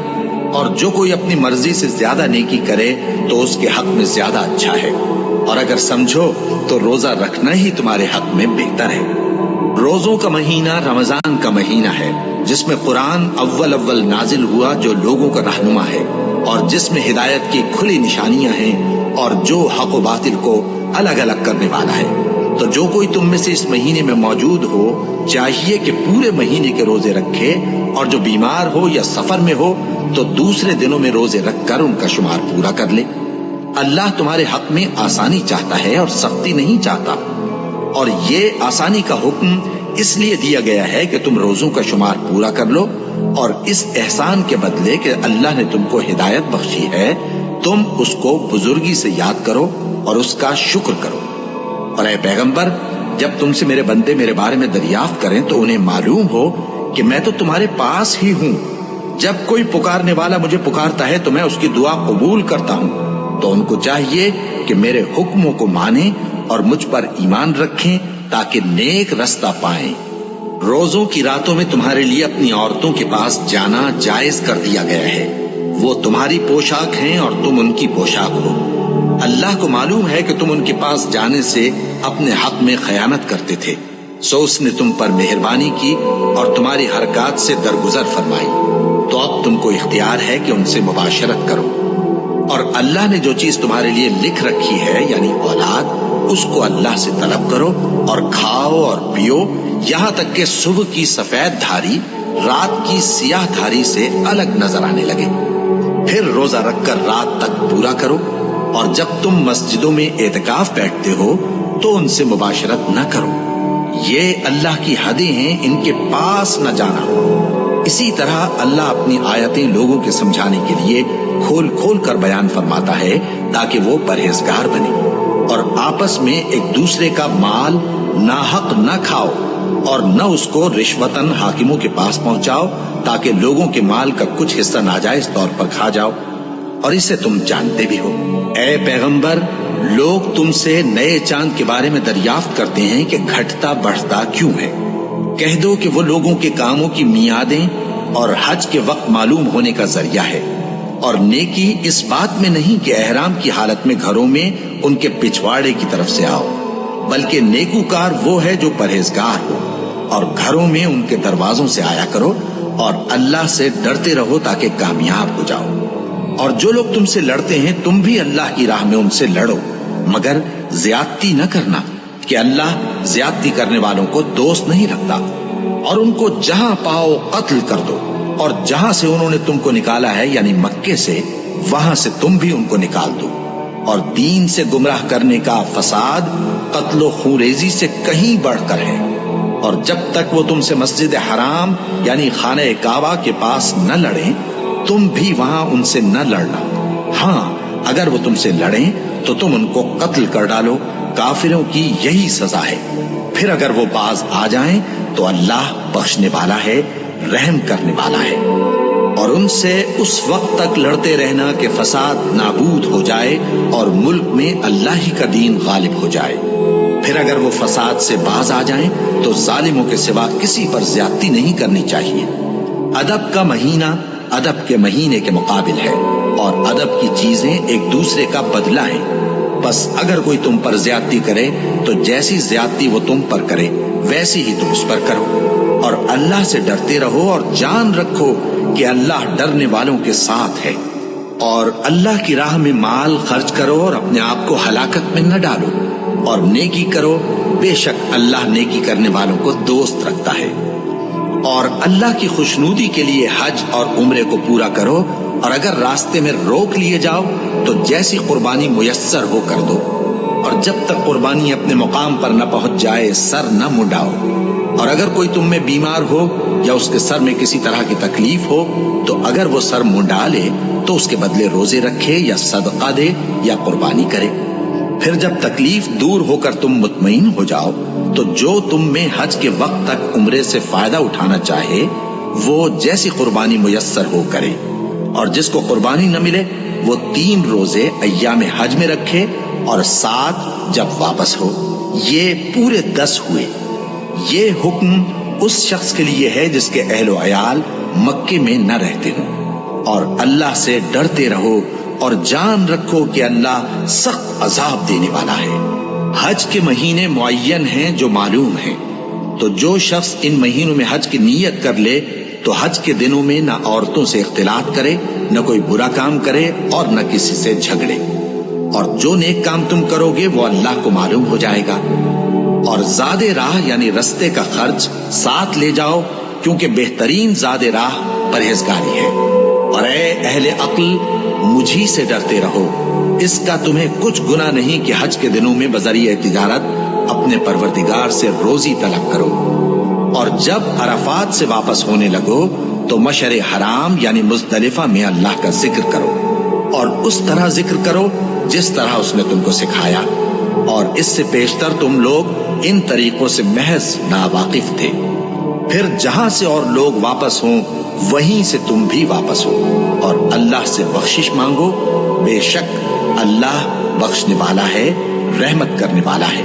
اور جو کوئی اپنی مرضی سے زیادہ نیکی کرے تو اس کے حق میں زیادہ اچھا ہے، اور اگر سمجھو تو روزہ رکھنا ہی تمہارے حق میں بہتر ہے۔ روزوں کا مہینہ رمضان کا مہینہ ہے جس میں قرآن اول نازل ہوا، جو لوگوں کا رہنما ہے اور جس میں ہدایت کی کھلی نشانیاں ہیں اور جو حق و باطل کو الگ الگ کرنے والا ہے۔ تو جو کوئی تم میں سے اس مہینے میں موجود ہو چاہیے کہ پورے مہینے کے روزے رکھے، اور جو بیمار ہو یا سفر میں ہو تو دوسرے دنوں میں روزے رکھ کر ان کا شمار پورا کر لے۔ اللہ تمہارے حق میں آسانی چاہتا ہے اور سختی نہیں چاہتا، اور یہ آسانی کا حکم اس لیے دیا گیا ہے کہ تم روزوں کا شمار پورا کر لو، اور اس احسان کے بدلے کہ اللہ نے تم کو ہدایت بخشی ہے تم اس کو بزرگی سے یاد کرو اور اس کا شکر کرو۔ اور اے پیغمبر، جب تم سے میرے بندے میرے بارے میں دریافت کریں تو انہیں معلوم ہو کہ میں تو تمہارے پاس ہی ہوں۔ جب کوئی پکارنے والا مجھے پکارتا ہے تو میں اس کی دعا قبول کرتا ہوں۔ تو ان کو چاہیے کہ میرے حکموں کو مانیں اور مجھ پر ایمان رکھیں تاکہ نیک رستہ پائیں۔ روزوں کی راتوں میں تمہارے لیے اپنی عورتوں کے پاس جانا جائز کر دیا گیا ہے، وہ تمہاری پوشاک ہیں اور تم ان کی پوشاک ہو۔ اللہ کو معلوم ہے کہ تم ان کے پاس جانے سے اپنے حق میں خیانت کرتے تھے، سو اس نے تم پر مہربانی کی اور تمہاری حرکات سے درگزر فرمائی، تو اب تم کو اختیار ہے کہ ان سے مباشرت کرو۔ اور اللہ نے جو چیز تمہارے لیے لکھ رکھی ہے یعنی اولاد، اس کو اللہ سے طلب کرو اور کھاؤ اور پیو، یہاں تک کہ صبح کی سفید دھاری رات کی سیاہ دھاری سے الگ نظر آنے لگے۔ پھر روزہ رکھ کر رات تک پورا کرو، اور جب تم مسجدوں میں اعتکاف بیٹھتے ہو تو ان سے مباشرت نہ کرو، یہ اللہ کی حدیں ہیں، ان کے پاس نہ جانا۔ اسی طرح اللہ اپنی آیتیں لوگوں کے سمجھانے کے لیے کھول کھول کر بیان فرماتا ہے تاکہ وہ پرہیزگار بنے۔ اور آپس میں ایک دوسرے کا مال ناحق نہ کھاؤ، اور نہ اس کو رشوتاً حاکموں کے پاس پہنچاؤ تاکہ لوگوں کے مال کا کچھ حصہ ناجائز طور پر کھا جاؤ، اور اسے تم جانتے بھی ہو۔ اے پیغمبر، لوگ تم سے نئے چاند کے بارے میں دریافت کرتے ہیں کہ گھٹتا بڑھتا کیوں ہے۔ کہہ دو کہ وہ لوگوں کے کاموں کی میعادیں اور حج کے وقت معلوم ہونے کا ذریعہ ہے، اور نیکی اس بات میں نہیں کہ احرام کی حالت میں گھروں میں ان کے پچھواڑے کی طرف سے آؤ، بلکہ نیکوکار وہ ہے جو پرہیزگار ہو، اور گھروں میں ان کے دروازوں سے آیا کرو اور اللہ سے ڈرتے رہو تاکہ کامیاب ہو جاؤ۔ اور جو لوگ تم سے لڑتے ہیں تم بھی اللہ کی راہ میں ان سے لڑو، مگر زیادتی نہ کرنا کہ اللہ زیادتی کرنے والوں کو دوست نہیں رکھتا۔ اور ان کو جہاں پاؤ قتل کر دو، اور جہاں سے انہوں نے تم کو نکالا ہے یعنی مکے سے، وہاں سے تم بھی ان کو نکال دو۔ اور دین سے گمراہ کرنے کا فساد قتل و خونریزی سے کہیں بڑھ کر ہے، اور جب تک وہ تم سے مسجد حرام یعنی خانہ کعبہ کے پاس نہ لڑیں تم بھی وہاں ان سے نہ لڑنا۔ ہاں، اگر وہ تم سے لڑیں تو تم ان کو قتل کر ڈالو، کافروں کی یہی سزا ہے۔ پھر اگر وہ باز آ جائیں تو اللہ بخشنے والا ہے، رحم کرنے والا ہے۔ اور ان سے اس وقت تک لڑتے رہنا کہ فساد نابود ہو جائے اور ملک میں اللہ ہی کا دین غالب ہو جائے۔ پھر اگر وہ فساد سے باز آ جائیں تو ظالموں کے سوا کسی پر زیادتی نہیں کرنی چاہیے۔ ادب کا مہینہ ادب کے مہینے کے مقابل ہے، اور ادب کی چیزیں ایک دوسرے کا بدلہ ہیں۔ بس اگر کوئی تم پر زیادتی کرے تو جیسی زیادتی وہ تم پر کرے ویسی ہی تم اس پر کرو، اور اللہ سے ڈرتے رہو اور جان رکھو کہ اللہ ڈرنے والوں کے ساتھ ہے۔ اور اللہ کی راہ میں مال خرچ کرو اور اپنے آپ کو ہلاکت میں نہ ڈالو، اور نیکی کرو، بے شک اللہ نیکی کرنے والوں کو دوست رکھتا ہے۔ اور اللہ کی خوشنودی کے لیے حج اور عمرے کو پورا کرو، اور اگر راستے میں روک لیے جاؤ تو جیسی قربانی میسر ہو کر دو، اور جب تک قربانی اپنے مقام پر نہ پہنچ جائے سر نہ منڈاؤ۔ اور اگر کوئی تم میں بیمار ہو یا اس کے سر میں کسی طرح کی تکلیف ہو تو اگر وہ سر منڈا لے تو اس کے بدلے روزے رکھے یا صدقہ دے یا قربانی کرے۔ پھر جب تکلیف دور ہو کر تم مطمئن ہو جاؤ تو جو تم میں حج کے وقت تک عمرے سے فائدہ اٹھانا چاہے وہ جیسی قربانی میسر ہو کرے، اور جس کو قربانی نہ ملے وہ 3 روزے ایام حج میں رکھے اور 7 جب واپس ہو، یہ پورے 10 ہوئے۔ یہ حکم اس شخص کے لیے ہے جس کے اہل و عیال مکے میں نہ رہتے ہوں۔ اور اللہ سے ڈرتے رہو اور جان رکھو کہ اللہ سخت عذاب دینے والا ہے۔ حج کے مہینے معین ہیں جو معلوم ہیں، تو جو شخص ان مہینوں میں حج کی نیت کر لے تو حج کے دنوں میں نہ عورتوں سے اختلاط کرے، نہ کوئی برا کام کرے اور نہ کسی سے جھگڑے۔ اور جو نیک کام تم کرو گے وہ اللہ کو معلوم ہو جائے گا۔ اور زاد راہ یعنی رستے کا خرچ ساتھ لے جاؤ، کیونکہ بہترین زاد راہ پرہیزگاری ہے۔ اور اے اہل عقل، مجھی سے ڈرتے رہو، اس کا تمہیں کچھ گناہ نہیں کہ حج کے دنوں میں بذریعہ تجارت اپنے پروردگار سے روزی طلب کرو۔ اور جب عرفات سے واپس ہونے لگو تو مشعر حرام یعنی مزدلفہ میں اللہ کا ذکر کرو، اور اس طرح ذکر کرو جس طرح اس نے تم کو سکھایا، اور اس سے پیشتر تم لوگ ان طریقوں سے محض ناواقف تھے۔ پھر جہاں سے اور لوگ واپس ہوں وہیں سے تم بھی واپس ہو، اور اللہ سے بخشش مانگو، بے شک اللہ بخشنے والا ہے، رحمت کرنے والا ہے۔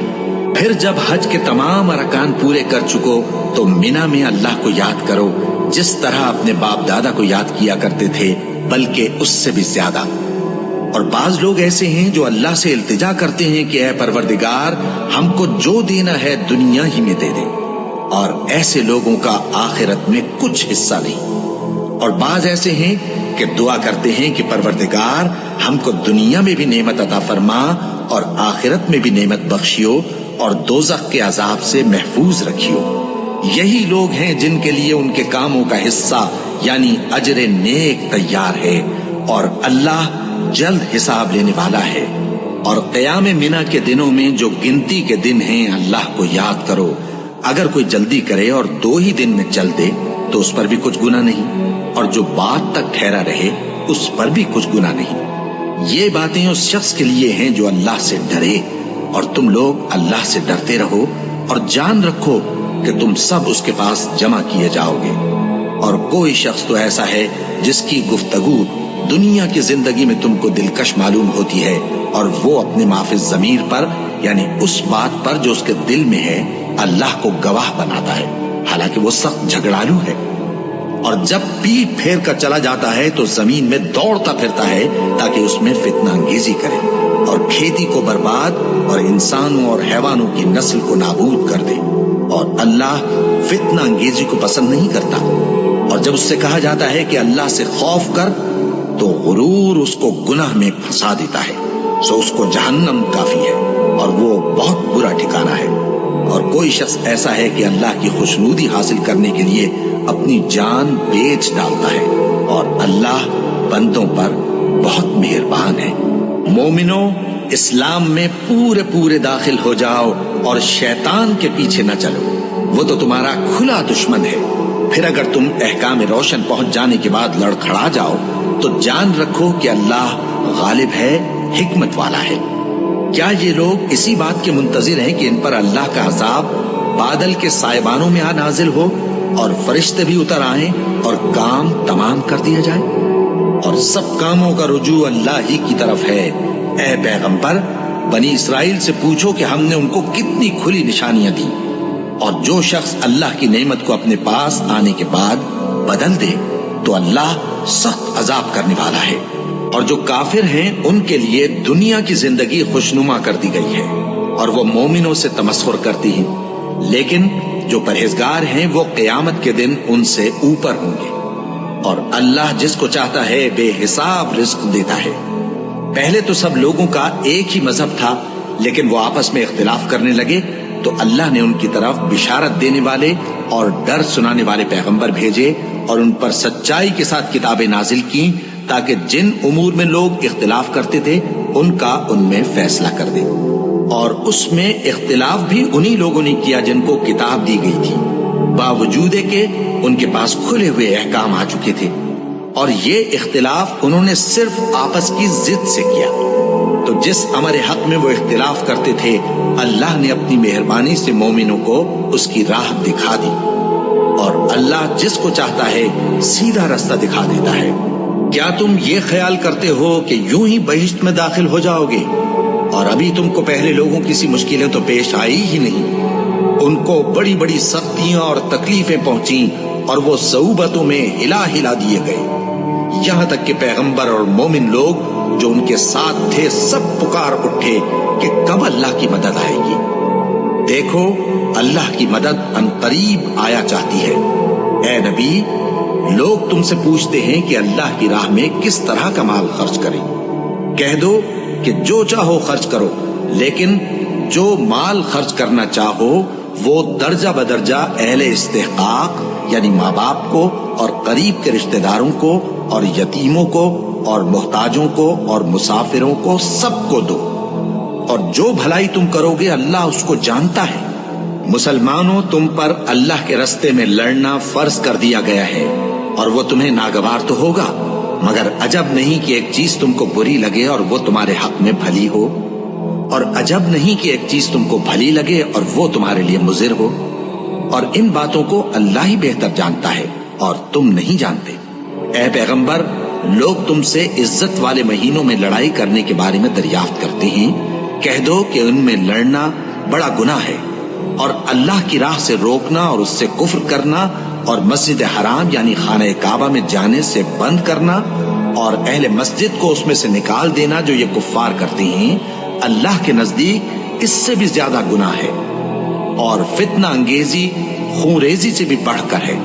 پھر جب حج کے تمام ارکان پورے کر چکو تو مینا میں اللہ کو یاد کرو جس طرح اپنے باپ دادا کو یاد کیا کرتے تھے، بلکہ اس سے بھی زیادہ۔ اور بعض لوگ ایسے ہیں جو اللہ سے التجا کرتے ہیں کہ اے پروردگار، ہم کو جو دینا ہے دنیا ہی میں دے دے، اور ایسے لوگوں کا آخرت میں کچھ حصہ نہیں۔ اور بعض ایسے ہیں کہ دعا کرتے ہیں کہ پروردگار ہم کو دنیا میں بھی نعمت عطا فرما اور آخرت میں بھی نعمت بخشیو اور دوزخ کے عذاب سے محفوظ رکھیو۔ یہی لوگ ہیں جن کے لیے ان کے کاموں کا حصہ یعنی اجر نیک تیار ہے، اور اللہ جلد حساب لینے والا ہے۔ اور قیام منا کے دنوں میں جو گنتی کے دن ہیں اللہ کو یاد کرو، اگر کوئی جلدی کرے اور 2 ہی دن میں چل دے تو اس پر بھی کچھ گناہ نہیں، اور جو بات تک ٹھہرا رہے اس پر بھی کچھ گناہ نہیں۔ یہ باتیں اس شخص کے لیے ہیں جو اللہ سے ڈرے، اور تم لوگ اللہ سے ڈرتے رہو اور جان رکھو کہ تم سب اس کے پاس جمع کیے جاؤ گے، اور کوئی شخص تو ایسا ہے جس کی گفتگو دنیا کی زندگی میں تم کو دلکش معلوم ہوتی ہے، اور وہ اپنے معافی ضمیر پر یعنی اس بات پر جو اس کے دل میں ہے اللہ کو گواہ بناتا ہے، حالانکہ وہ سخت جھگڑالو ہے، اور جب پیٹ پھیر کر چلا جاتا ہے تو زمین میں دوڑتا پھرتا ہے تاکہ اس میں فتنہ انگیزی کرے اور کھیتی کو برباد اور انسانوں اور حیوانوں کی نسل کو نابود کر دے، اور اللہ فتنہ انگیزی کو پسند نہیں کرتا۔ اور جب اس سے کہا جاتا ہے کہ اللہ سے خوف کر تو غرور اس کو گناہ میں پھنسا دیتا ہے، سو اس کو جہنم کافی ہے اور وہ بہت برا ٹھکانہ ہے۔ اور کوئی شخص ایسا ہے کہ اللہ کی خوشنودی حاصل کرنے کے لیے اپنی جان بیچ ڈالتا ہے، اور اللہ بندوں پر بہت مہربان ہے۔ مومنوں، اسلام میں پورے داخل ہو جاؤ اور شیطان کے پیچھے نہ چلو، وہ تو تمہارا کھلا دشمن ہے۔ پھر اگر تم احکام روشن پہنچ جانے کے بعد لڑکھڑا جاؤ تو جان رکھو کہ اللہ غالب ہے، حکمت والا ہے۔ کیا یہ لوگ اسی بات کے منتظر ہیں کہ ان پر اللہ کا عذاب بادل کے سائبانوں میں آ نازل ہو اور فرشتے بھی اتر آئیں اور کام تمام کر دیا جائے؟ اور سب کاموں کا رجوع اللہ ہی کی طرف ہے۔ اے پیغمبر، بنی اسرائیل سے پوچھو کہ ہم نے ان کو کتنی کھلی نشانیاں دی، اور جو شخص اللہ کی نعمت کو اپنے پاس آنے کے بعد بدل دے تو اللہ سخت عذاب کرنے والا ہے۔ اور جو کافر ہیں ان کے لیے دنیا کی زندگی خوشنما کر دی گئی ہے اور وہ مومنوں سے تمسخر کرتی ہیں، لیکن جو پرہیزگار ہیں وہ قیامت کے دن ان سے اوپر ہوں گے، اور اللہ جس کو چاہتا ہے بے حساب رزق دیتا ہے۔ پہلے تو سب لوگوں کا ایک ہی مذہب تھا، لیکن وہ آپس میں اختلاف کرنے لگے تو اللہ نے ان کی طرف بشارت دینے والے اور ڈر سنانے والے پیغمبر بھیجے اور ان پر سچائی کے ساتھ کتابیں نازل کی تاکہ جن امور میں لوگ اختلاف کرتے تھے ان کا ان میں فیصلہ کر دے، اور اس میں اختلاف بھی انہی لوگوں نے کیا جن کو کتاب دی گئی تھی، باوجود کہ ان کے پاس کھلے ہوئے احکام آ چکے تھے، اور یہ اختلاف انہوں نے صرف آپس کی ضد سے کیا۔ تو جس امر حق میں وہ اختلاف کرتے تھے اللہ نے اپنی مہربانی سے مومنوں کو اس کی راہ دکھا دی، اور اللہ جس کو چاہتا ہے سیدھا رستہ دکھا دیتا ہے۔ کیا تم یہ خیال کرتے ہو کہ یوں ہی بہشت میں داخل ہو جاؤ گے، اور ابھی تم کو پہلے لوگوں کی سی مشکلیں تو پیش آئی ہی نہیں؟ ان کو بڑی بڑی سختیاں اور تکلیفیں پہنچیں اور وہ صعوبتوں میں ہلا دیے گئے، یہاں تک کہ پیغمبر اور مومن لوگ جو ان کے ساتھ تھے سب پکار اٹھے کہ کب اللہ کی مدد آئے گی۔ دیکھو اللہ کی مدد عنقریب آیا چاہتی ہے۔ اے نبی، لوگ تم سے پوچھتے ہیں کہ اللہ کی راہ میں کس طرح کا مال خرچ کریں۔ کہہ دو کہ جو چاہو خرچ کرو، لیکن جو مال خرچ کرنا چاہو وہ درجہ بدرجہ اہل استحقاق یعنی ماں باپ کو اور قریب کے رشتہ داروں کو اور یتیموں کو اور محتاجوں کو اور مسافروں کو سب کو دو، اور جو بھلائی تم کرو گے اللہ اس کو جانتا ہے۔ مسلمانوں، تم پر اللہ کے رستے میں لڑنا فرض کر دیا گیا ہے، اور وہ تمہیں ناگوار تو ہوگا، مگر عجب نہیں کہ ایک چیز تم کو بری لگے اور وہ تمہارے حق میں بھلی ہو، اور عجب نہیں کہ ایک چیز تم کو بھلی لگے اور وہ تمہارے لیے مضر ہو، اور ان باتوں کو اللہ ہی بہتر جانتا ہے اور تم نہیں جانتے۔ اے پیغمبر، لوگ تم سے عزت والے مہینوں میں لڑائی کرنے کے بارے میں دریافت کرتے ہیں، کہہ دو کہ ان میں لڑنا بڑا گناہ ہے، اور اللہ کی راہ سے روکنا اور اس سے کفر کرنا اور مسجد حرام یعنی خانہ کعبہ میں جانے سے بند کرنا اور اہل مسجد کو اس میں سے نکال دینا جو یہ کفار کرتے ہیں، اللہ کے نزدیک اس سے بھی زیادہ گناہ ہے، اور فتنہ انگیزی خونریزی سے بھی بڑھ کر ہے،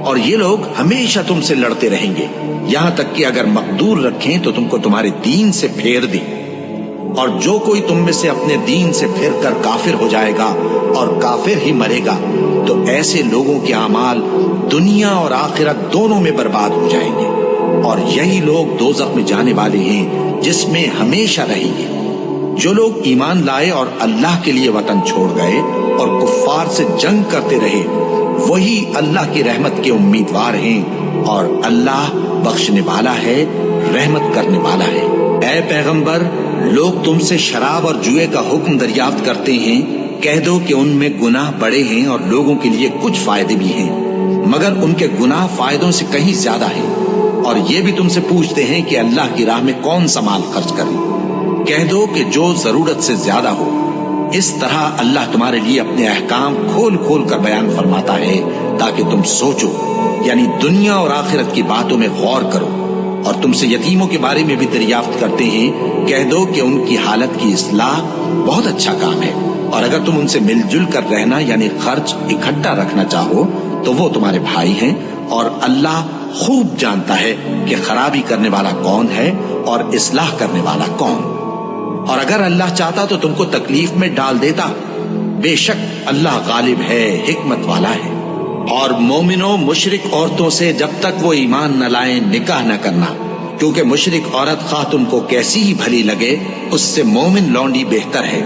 اور یہ لوگ ہمیشہ تم سے لڑتے رہیں گے، یہاں تک کہ اگر مقدور رکھیں تو تم کو تمہارے دین سے پھیر دیں، اور جو کوئی تم میں سے اپنے دین سے پھر کر کافر ہو جائے گا اور کافر ہی مرے گا تو ایسے لوگوں کے اعمال دنیا اور آخرت دونوں میں برباد ہو جائیں گے، اور یہی لوگ دوزخ میں جانے والے ہیں جس میں ہمیشہ رہیں گے۔ جو لوگ ایمان لائے اور اللہ کے لیے وطن چھوڑ گئے اور کفار سے جنگ کرتے رہے وہی اللہ کی رحمت کے امیدوار ہیں، اور اللہ بخشنے والا ہے، رحمت کرنے والا ہے۔ اے پیغمبر، لوگ تم سے شراب اور جوئے کا حکم دریافت کرتے ہیں، کہہ دو کہ ان میں گناہ بڑے ہیں اور لوگوں کے لیے کچھ فائدے بھی ہیں، مگر ان کے گناہ فائدوں سے کہیں زیادہ ہیں۔ اور یہ بھی تم سے پوچھتے ہیں کہ اللہ کی راہ میں کون سا مال خرچ کریں۔ کہہ دو کہ جو ضرورت سے زیادہ ہو۔ اس طرح اللہ تمہارے لیے اپنے احکام کھول کھول کر بیان فرماتا ہے تاکہ تم سوچو، یعنی دنیا اور آخرت کی باتوں میں غور کرو۔ اور تم سے یتیموں کے بارے میں بھی دریافت کرتے ہیں، کہہ دو کہ ان کی حالت کی اصلاح بہت اچھا کام ہے، اور اگر تم ان سے مل جل کر رہنا یعنی خرچ اکٹھا رکھنا چاہو تو وہ تمہارے بھائی ہیں، اور اللہ خوب جانتا ہے کہ خرابی کرنے والا کون ہے اور اصلاح کرنے والا کون۔ اور اگر اللہ چاہتا تو تم کو تکلیف میں ڈال دیتا، بے شک اللہ غالب ہے، حکمت والا ہے۔ اور مومنوں، مشرک عورتوں سے جب تک وہ ایمان نہ لائیں نکاح نہ کرنا، کیونکہ مشرک عورت خواہ تم کو کیسی ہی بھلی لگے اس سے مومن لونڈی بہتر ہے۔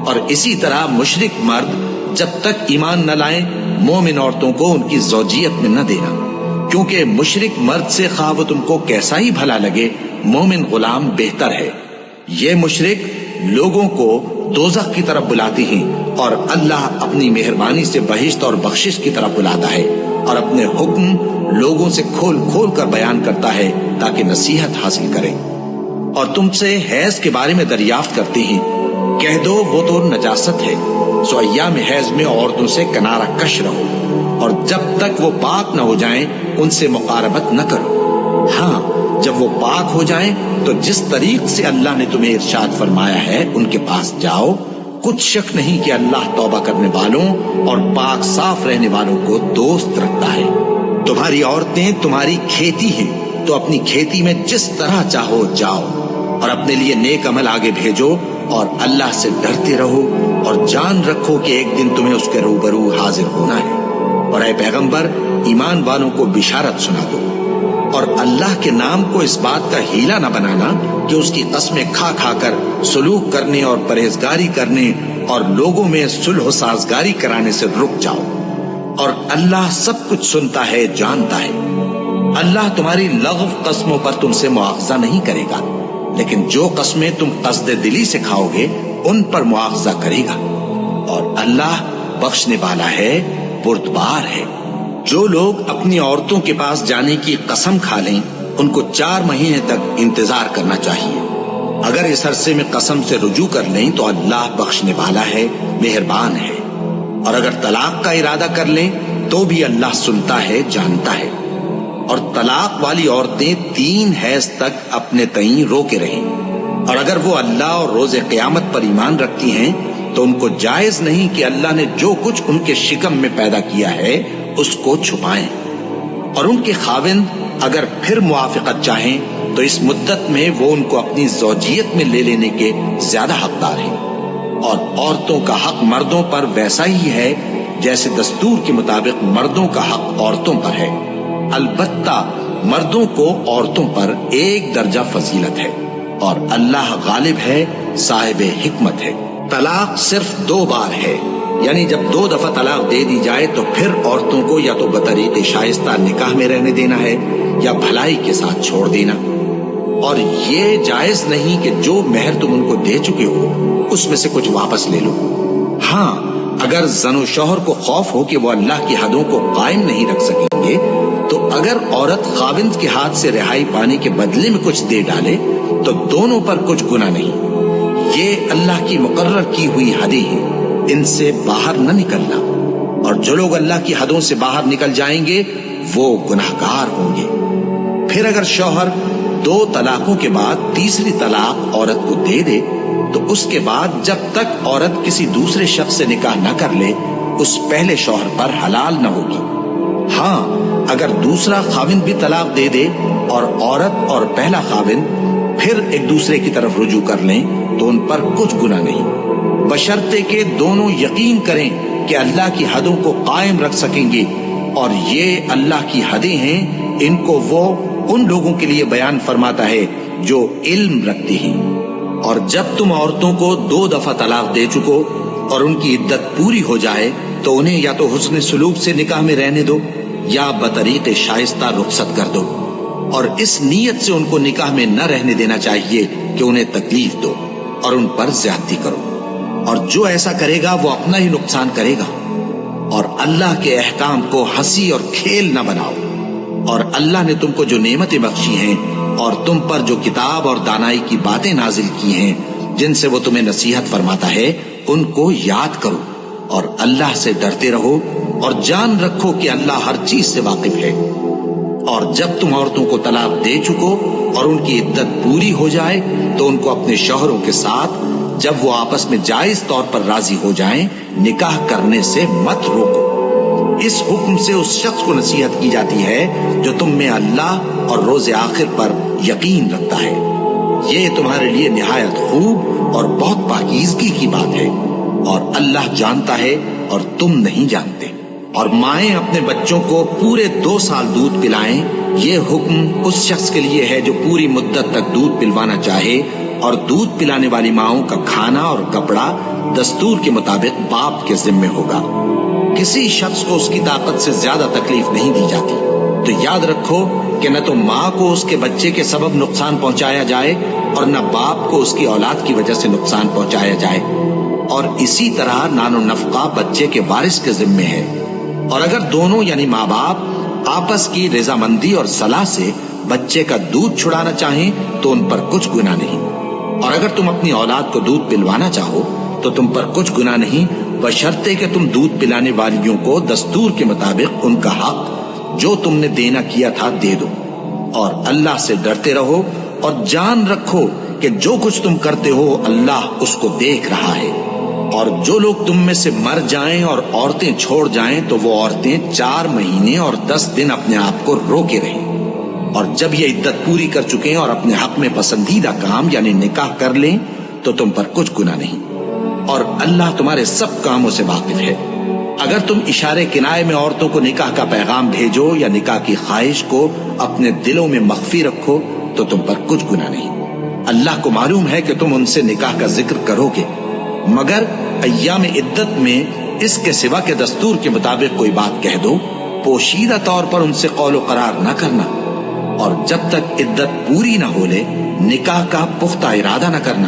اور اسی طرح مشرک مرد جب تک ایمان نہ لائیں مومن عورتوں کو ان کی زوجیت میں نہ دینا، کیونکہ مشرک مرد سے خواہ وہ تم کو کیسا ہی بھلا لگے مومن غلام بہتر ہے۔ یہ مشرک لوگوں کو دوزخ کی طرف بلاتے ہیں، اور اللہ اپنی مہربانی سے بہشت اور بخشش کی طرف بلاتا ہے، اور اپنے حکم لوگوں سے کھول کھول کر بیان کرتا ہے تاکہ نصیحت حاصل کریں۔ اور تم سے حیض کے بارے میں دریافت کرتے ہیں، کہہ دو وہ تو نجاست ہے، سو ایام حیض میں عورتوں سے کنارہ کش رہو، اور جب تک وہ پاک نہ ہو جائیں ان سے مقاربت نہ کرو۔ ہاں، جب وہ پاک ہو جائیں تو جس طریق سے اللہ نے تمہیں ارشاد فرمایا ہے ان کے پاس جاؤ۔ کچھ شک نہیں کہ اللہ توبہ کرنے والوں اور پاک صاف رہنے والوں کو دوست رکھتا ہے۔ تمہاری عورتیں تمہاری کھیتی ہیں، تو اپنی کھیتی میں جس طرح چاہو جاؤ، اور اپنے لیے نیک عمل آگے بھیجو، اور اللہ سے ڈرتے رہو، اور جان رکھو کہ ایک دن تمہیں اس کے روبرو حاضر ہونا ہے۔ اور اے پیغمبر، ایمان والوں کو بشارت سنا دو، اور اللہ کے نام کو اس بات کا ہیلا نہ بنانا کہ اس کی قسمیں کھا کھا کر سلوک کرنے اور پرہیزگاری کرنے اور لوگوں میں صلح و سازگاری کرانے سے رک جاؤ، اور اللہ سب کچھ سنتا ہے، جانتا ہے۔ اللہ تمہاری لغو قسموں پر تم سے مواخذہ نہیں کرے گا، لیکن جو قسمیں تم قصد دلی سے کھاؤ گے ان پر مواخذہ کرے گا، اور اللہ بخشنے والا ہے، بردبار ہے۔ جو لوگ اپنی عورتوں کے پاس جانے کی قسم کھا لیں ان کو 4 مہینے تک انتظار کرنا چاہیے۔ اگر اس عرصے میں قسم سے رجوع کر لیں تو اللہ بخشنے والا ہے، مہربان ہے۔ اور اگر طلاق کا ارادہ کر لیں تو بھی اللہ سنتا ہے، جانتا ہے۔ اور طلاق والی عورتیں 3 حیض تک اپنے تئیں روکے رہیں، اور اگر وہ اللہ اور روز قیامت پر ایمان رکھتی ہیں تو ان کو جائز نہیں کہ اللہ نے جو کچھ ان کے شکم میں پیدا کیا ہے اس کو چھپائیں۔ اور ان کے خاوند اگر پھر موافقت چاہیں تو اس مدت میں وہ ان کو اپنی زوجیت میں لے لینے کے زیادہ حقدار ہیں۔ اور عورتوں کا حق مردوں پر ویسا ہی ہے جیسے دستور کے مطابق مردوں کا حق عورتوں پر ہے، البتہ مردوں کو عورتوں پر 1 درجہ فضیلت ہے، اور اللہ غالب ہے، صاحب حکمت ہے۔ طلاق صرف 2 بار ہے، یعنی جب 2 دفعہ طلاق دے دی جائے تو پھر عورتوں کو یا تو بطریق شائستہ نکاح میں رہنے دینا ہے یا بھلائی کے ساتھ چھوڑ دینا۔ اور یہ جائز نہیں کہ جو مہر تم ان کو دے چکے ہو اس میں سے کچھ واپس لے لو۔ ہاں، اگر زن و شوہر کو خوف ہو کہ وہ اللہ کی حدوں کو قائم نہیں رکھ سکیں گے تو اگر عورت خاوند کے ہاتھ سے رہائی پانے کے بدلے میں کچھ دے ڈالے تو دونوں پر کچھ گناہ نہیں۔ یہ اللہ کی مقرر کی ہوئی حدیں ہیں، ان سے باہر نہ نکلنا، اور جو لوگ اللہ کی حدوں سے باہر نکل جائیں گے وہ گناہگار ہوں گے۔ پھر اگر شوہر 2 طلاقوں کے بعد تیسری طلاق عورت کو دے دے تو اس کے بعد جب تک عورت کسی دوسرے شخص سے نکاح نہ کر لے اس پہلے شوہر پر حلال نہ ہوگی۔ ہاں، اگر دوسرا خاوند بھی طلاق دے دے اور عورت اور پہلا خاوند پھر ایک دوسرے کی طرف رجوع کر لیں تو ان پر کچھ گناہ نہیں، بشرطے کہ دونوں یقین کریں کہ اللہ کی حدوں کو قائم رکھ سکیں گے، اور یہ اللہ کی حدیں ہیں، ان کو وہ ان لوگوں کے لیے بیان فرماتا ہے جو علم رکھتے ہیں۔ اور جب تم عورتوں کو 2 دفعہ طلاق دے چکو اور ان کی عدت پوری ہو جائے تو انہیں یا تو حسن سلوک سے نکاح میں رہنے دو یا بطریق شائستہ رخصت کر دو، اور اس نیت سے ان کو نکاح میں نہ رہنے دینا چاہیے کہ انہیں تکلیف دو اور ان پر زیادتی کرو۔ اور جو ایسا کرے گا وہ اپنا ہی نقصان کرے گا۔ اور اللہ کے احکام کو ہنسی اور کھیل نہ بناؤ۔ اور اللہ نے تم کو جو نعمتیں بخشی ہیں اور تم پر جو کتاب اور دانائی کی باتیں نازل کی ہیں جن سے وہ تمہیں نصیحت فرماتا ہے، ان کو یاد کرو اور اللہ سے ڈرتے رہو، اور جان رکھو کہ اللہ ہر چیز سے واقف ہے۔ اور جب تم عورتوں کو طلاق دے چکو اور ان کی عدت پوری ہو جائے تو ان کو اپنے شوہروں کے ساتھ جب وہ آپس میں جائز طور پر راضی ہو جائیں نکاح کرنے سے مت روکو۔ اس حکم سے اس شخص کو نصیحت کی جاتی ہے جو تم میں اللہ اور روز آخر پر یقین رکھتا ہے۔ یہ تمہارے لیے نہایت خوب اور بہت پاکیزگی کی بات ہے، اور اللہ جانتا ہے اور تم نہیں جانتے۔ اور مائیں اپنے بچوں کو پورے 2 سال دودھ پلائیں، یہ حکم اس شخص کے لیے ہے جو پوری مدت تک دودھ پلوانا چاہے، اور دودھ پلانے والی ماؤں کا کھانا اور کپڑا دستور کے مطابق باپ کے ذمے ہوگا۔ کسی شخص کو اس کی طاقت سے زیادہ تکلیف نہیں دی جاتی، تو یاد رکھو کہ نہ تو ماں کو اس کے بچے کے سبب نقصان پہنچایا جائے اور نہ باپ کو اس کی اولاد کی وجہ سے نقصان پہنچایا جائے۔ اور اسی طرح نان و نفقہ بچے کے وارث کے ذمے ہے، اور اگر دونوں یعنی ماں باپ آپس کی رضامندی اور صلاح سے بچے کا دودھ چھڑانا چاہیں تو ان پر کچھ گناہ نہیں۔ اور اگر تم اپنی اولاد کو دودھ پلوانا چاہو تو تم پر کچھ گناہ نہیں، بشرطے کہ تم دودھ پلانے والیوں کو دستور کے مطابق ان کا حق جو تم نے دینا کیا تھا دے دو۔ اور اللہ سے ڈرتے رہو اور جان رکھو کہ جو کچھ تم کرتے ہو اللہ اس کو دیکھ رہا ہے۔ اور جو لوگ تم میں سے مر جائیں اور عورتیں چھوڑ جائیں تو وہ عورتیں 4 مہینے اور 10 دن اپنے آپ کو روکے رہیں، اور جب یہ عدت پوری کر چکیں اور اپنے حق میں پسندیدہ کام یعنی نکاح کر لیں تو تم پر کچھ گناہ نہیں، اور اللہ تمہارے سب کاموں سے واقف ہے۔ اگر تم اشارے کنائے میں عورتوں کو نکاح کا پیغام بھیجو یا نکاح کی خواہش کو اپنے دلوں میں مخفی رکھو تو تم پر کچھ گناہ نہیں۔ اللہ کو معلوم ہے کہ تم ان سے نکاح کا ذکر کرو گے، مگر ایام عدت میں اس کے سوا کے دستور کے مطابق کوئی بات کہہ دو، پوشیدہ طور پر ان سے قول و قرار نہ کرنا، اور جب تک عدت پوری نہ ہو لے نکاح کا پختہ ارادہ نہ کرنا۔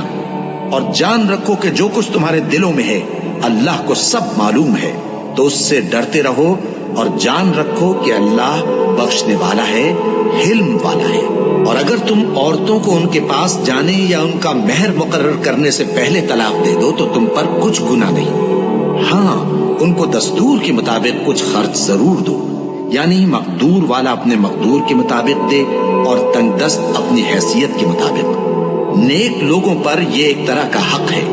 اور جان رکھو کہ جو کچھ تمہارے دلوں میں ہے اللہ کو سب معلوم ہے، تو اس سے ڈرتے رہو اور جان رکھو کہ اللہ بخشنے والا ہے، حلم والا ہے۔ اور اگر تم عورتوں کو ان کے پاس جانے یا ان کا مہر مقرر کرنے سے پہلے طلاق دے دو تو تم پر کچھ گناہ نہیں۔ ہاں، ان کو دستور کے مطابق کچھ خرچ ضرور دو، یعنی مقدور والا اپنے مقدور کے مطابق دے اور تنگ دست اپنی حیثیت کے مطابق۔ نیک لوگوں پر یہ ایک طرح کا حق ہے۔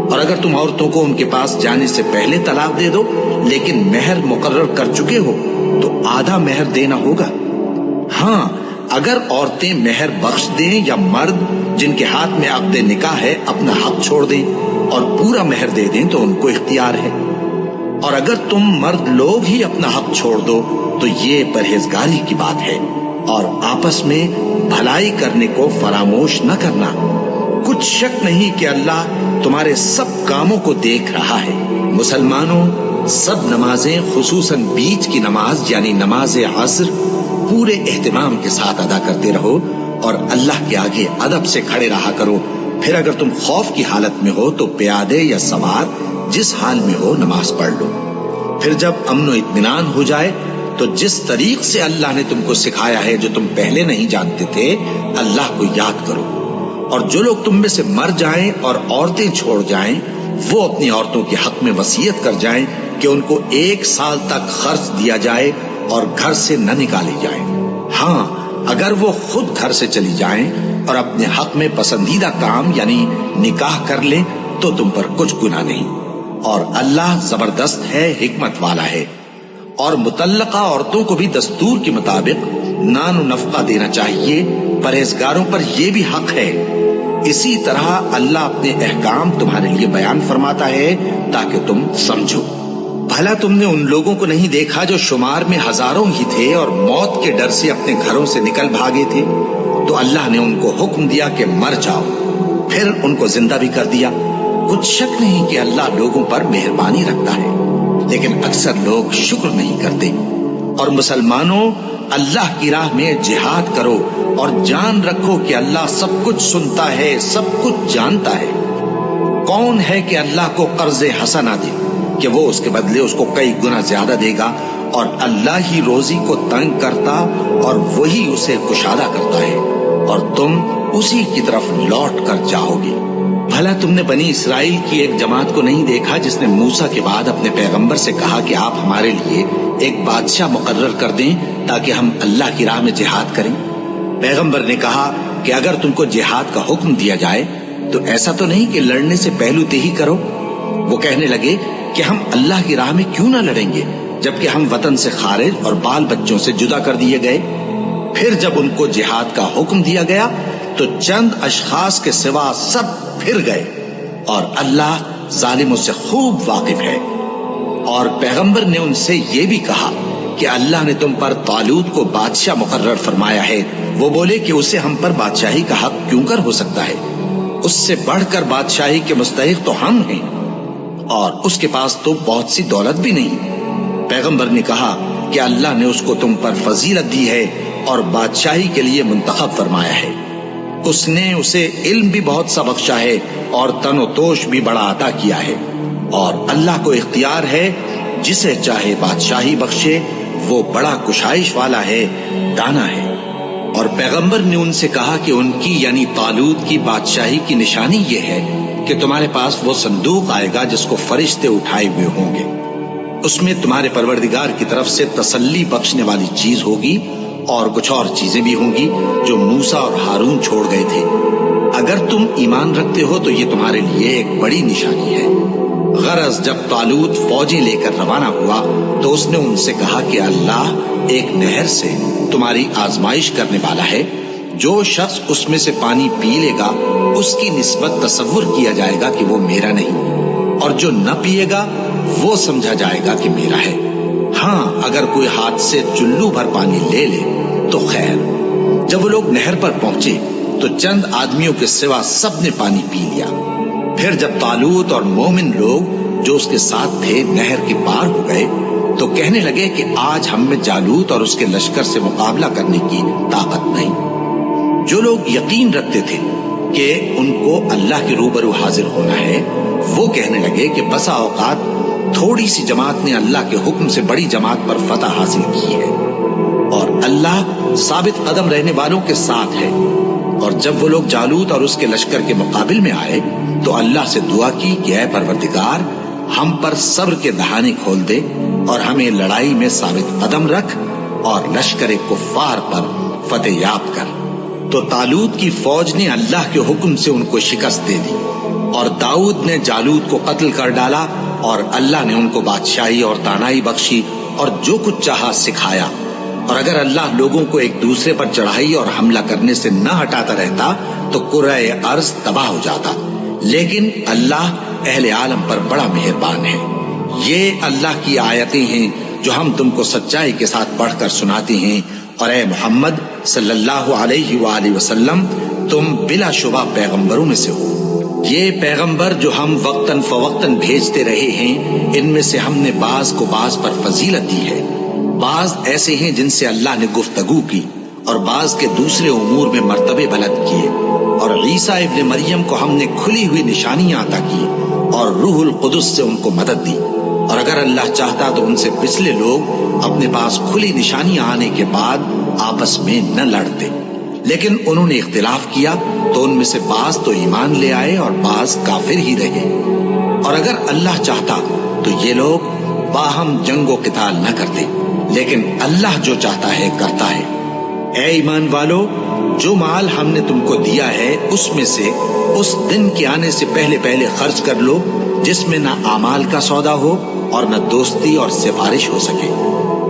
اور اگر تم عورتوں کو ان کے پاس جانے سے پہلے طلاق دے دو لیکن مہر مقرر کر چکے ہو تو آدھا مہر دینا ہوگا۔ ہاں، اگر عورتیں مہر بخش دیں یا مرد جن کے ہاتھ میں عقد نکاح ہے اپنا حق چھوڑ دیں اور پورا مہر دے دیں تو ان کو اختیار ہے۔ اور اگر تم مرد لوگ ہی اپنا حق چھوڑ دو تو یہ پرہیزگاری کی بات ہے، اور آپس میں بھلائی کرنے کو فراموش نہ کرنا۔ کچھ شک نہیں کہ اللہ تمہارے سب کاموں کو دیکھ رہا ہے۔ مسلمانوں، سب نمازیں خصوصاً بیچ کی نماز یعنی نماز عصر پورے اہتمام کے ساتھ ادا کرتے رہو اور اللہ کے آگے ادب سے کھڑے رہا کرو۔ پھر اگر تم خوف کی حالت میں ہو تو پیادے یا سوار جس حال میں ہو نماز پڑھ لو۔ پھر جب امن و اطمینان ہو جائے تو جس طریق سے اللہ نے تم کو سکھایا ہے جو تم پہلے نہیں جانتے تھے اللہ کو یاد کرو۔ اور جو لوگ تم میں سے مر جائیں اور عورتیں چھوڑ جائیں وہ اپنی عورتوں کے حق میں وصیت کر جائیں کہ ان کو 1 سال تک خرچ دیا جائے اور گھر سے نہ نکالی جائیں۔ ہاں، اگر وہ خود گھر سے چلی جائیں اور اپنے حق میں پسندیدہ کام یعنی نکاح کر لیں تو تم پر کچھ گناہ نہیں، اور اللہ زبردست ہے، حکمت والا ہے۔ اور مطلقہ عورتوں کو بھی دستور کے مطابق نان و نفقہ دینا چاہیے، پرہیزگاروں پر یہ بھی حق ہے۔ اسی طرح اللہ اپنے احکام تمہارے لیے بیان فرماتا ہے تاکہ تم سمجھو۔ بھلا تم نے ان لوگوں کو نہیں دیکھا جو شمار میں ہزاروں ہی تھے اور موت کے ڈر سے اپنے گھروں سے نکل بھاگے تھے؟ تو اللہ نے ان کو حکم دیا کہ مر جاؤ، پھر ان کو زندہ بھی کر دیا۔ کچھ شک نہیں کہ اللہ لوگوں پر مہربانی رکھتا ہے، لیکن اکثر لوگ شکر نہیں کرتے۔ اور مسلمانوں، اللہ کی راہ میں جہاد کرو اور جان رکھو کہ اللہ سب کچھ سنتا ہے، سب کچھ جانتا ہے۔ کون ہے کہ اللہ کو قرض حسنہ دے کہ وہ اس کے بدلے اس کو کئی گنا زیادہ دے گا، اور اللہ ہی روزی کو تنگ کرتا اور وہی اسے کشادہ کرتا ہے، اور تم اسی کی طرف لوٹ کر جاؤ گے۔ بھلا تم نے بنی اسرائیل کی ایک جماعت کو نہیں دیکھا جس نے موسیٰ کے بعد اپنے پیغمبر سے کہا کہ آپ ہمارے لیے ایک بادشاہ مقرر کر دیں تاکہ ہم اللہ کی راہ میں جہاد کریں؟ پیغمبر نے کہا کہ اگر تم کو جہاد کا حکم دیا جائے تو ایسا تو نہیں کہ لڑنے سے پہلو تہی کرو۔ وہ کہنے لگے کہ ہم اللہ کی راہ میں کیوں نہ لڑیں گے جبکہ ہم وطن سے خارج اور بال بچوں سے جدا کر دیے گئے۔ پھر جب ان کو جہاد کا حکم دیا گیا تو چند اشخاص کے سوا سب پھر گئے، اور اللہ ظالموں سے خوب واقف ہے۔ اور پیغمبر نے ان سے یہ بھی کہا کہ اللہ نے تم پر طالوت کو بادشاہ مقرر فرمایا ہے۔ وہ بولے کہ اسے ہم پر بادشاہی کا حق کیوں کر ہو سکتا ہے؟ اس سے بڑھ کر بادشاہی کے مستحق تو ہم ہیں، اور اس کے پاس تو بہت سی دولت بھی نہیں۔ پیغمبر نے کہا کہ اللہ نے اس کو تم پر فضیلت دی ہے اور بادشاہی کے لیے منتخب فرمایا ہے۔ اس نے اسے علم بھی بہت سا بخشا ہے اور تن و توش بھی بڑا عطا کیا ہے، اور اللہ کو اختیار ہے جسے چاہے بادشاہی بخشے، وہ بڑا کشائش والا ہے، دانا ہے۔ اور پیغمبر نے ان سے کہا کہ ان کی یعنی طالوت کی بادشاہی کی نشانی یہ ہے کہ تمہارے پاس وہ صندوق آئے گا جس کو فرشتے اٹھائے ہوئے ہوں گے۔ اس میں تمہارے پروردگار کی طرف سے تسلی بخشنے والی چیز ہوگی، اور کچھ اور چیزیں بھی ہوں گی جو موسیٰ اور ہارون چھوڑ گئے تھے۔ اگر تم ایمان رکھتے ہو تو یہ تمہارے لیے ایک بڑی نشانی ہے۔ غرض جب طالوت فوجیں لے کر روانہ ہوا تو اس نے ان سے کہا کہ اللہ ایک نہر سے تمہاری آزمائش کرنے والا ہے، جو شخص اس میں سے پانی پی لے گا اس کی نسبت تصور کیا جائے گا کہ وہ میرا نہیں، اور جو نہ پیے گا وہ سمجھا جائے گا کہ میرا ہے۔ ہاں اگر کوئی ہاتھ سے چلو بھر پانی لے لے تو خیر۔ جب وہ لوگ نہر پر پہنچے تو چند آدمیوں کے سوا سب نے پانی پی لیا۔ پھر جب طالوت اور مومن لوگ جو اس کے ساتھ تھے نہر کے پار ہو گئے تو کہنے لگے کہ آج ہم میں جالوت اور اس کے لشکر سے مقابلہ کرنے کی طاقت نہیں۔ جو لوگ یقین رکھتے تھے کہ ان کو اللہ کے روبرو حاضر ہونا ہے، وہ کہنے لگے کہ بسا اوقات تھوڑی سی جماعت نے اللہ کے حکم سے بڑی جماعت پر فتح حاصل کی ہے، اور اللہ ثابت قدم رہنے والوں کے ساتھ ہے۔ اور جب وہ لوگ جالوت اور اس کے لشکر کے مقابل میں آئے تو اللہ سے دعا کی کہ اے پروردگار، ہم پر صبر کے دہانے کھول دے اور ہمیں لڑائی میں ثابت قدم رکھ اور لشکر کفار پر فتح یاب کر۔ تو طالوت کی فوج نے اللہ کے حکم سے ان کو شکست دے دی، اور داؤد نے جالوت کو قتل کر ڈالا، اور اللہ نے ان کو بادشاہی اور دانائی بخشی اور جو کچھ چاہا سکھایا۔ اور اگر اللہ لوگوں کو ایک دوسرے پر چڑھائی اور حملہ کرنے سے نہ ہٹاتا رہتا تو کرۂ ارض تباہ ہو جاتا، لیکن اللہ اہل عالم پر بڑا مہربان ہے۔ یہ اللہ کی آیتیں ہیں جو ہم تم کو سچائی کے ساتھ پڑھ کر سناتے ہیں، اور اے محمد صلی اللہ علیہ وآلہ وسلم تم بلا شبہ پیغمبروں میں سے ہو۔ یہ پیغمبر جو ہم وقتاً فوقتاً بھیجتے رہے ہیں، ان میں سے ہم نے بعض کو بعض پر فضیلت دی ہے۔ بعض ایسے ہیں جن سے اللہ نے گفتگو کی، اور بعض کے دوسرے امور میں مرتبے بلند کیے، اور عیسیٰ ابن مریم کو ہم نے کھلی ہوئی نشانیاں عطا کی اور روح القدس سے ان کو مدد دی۔ اور اگر اللہ چاہتا تو ان سے پچھلے لوگ اپنے پاس کھلی نشانیاں آنے کے بعد آپس میں نہ لڑتے، لیکن انہوں نے اختلاف کیا تو ان میں سے بعض تو ایمان لے آئے اور بعض کافر ہی رہے۔ اور اگر اللہ چاہتا تو یہ لوگ باہم جنگ و قتال نہ کرتے، لیکن اللہ جو چاہتا ہے کرتا ہے۔ اے ایمان والو، جو مال ہم نے تم کو دیا ہے اس میں سے اس دن کے آنے سے پہلے پہلے خرچ کر لو جس میں نہ اعمال کا سودا ہو اور نہ دوستی اور سفارش ہو سکے،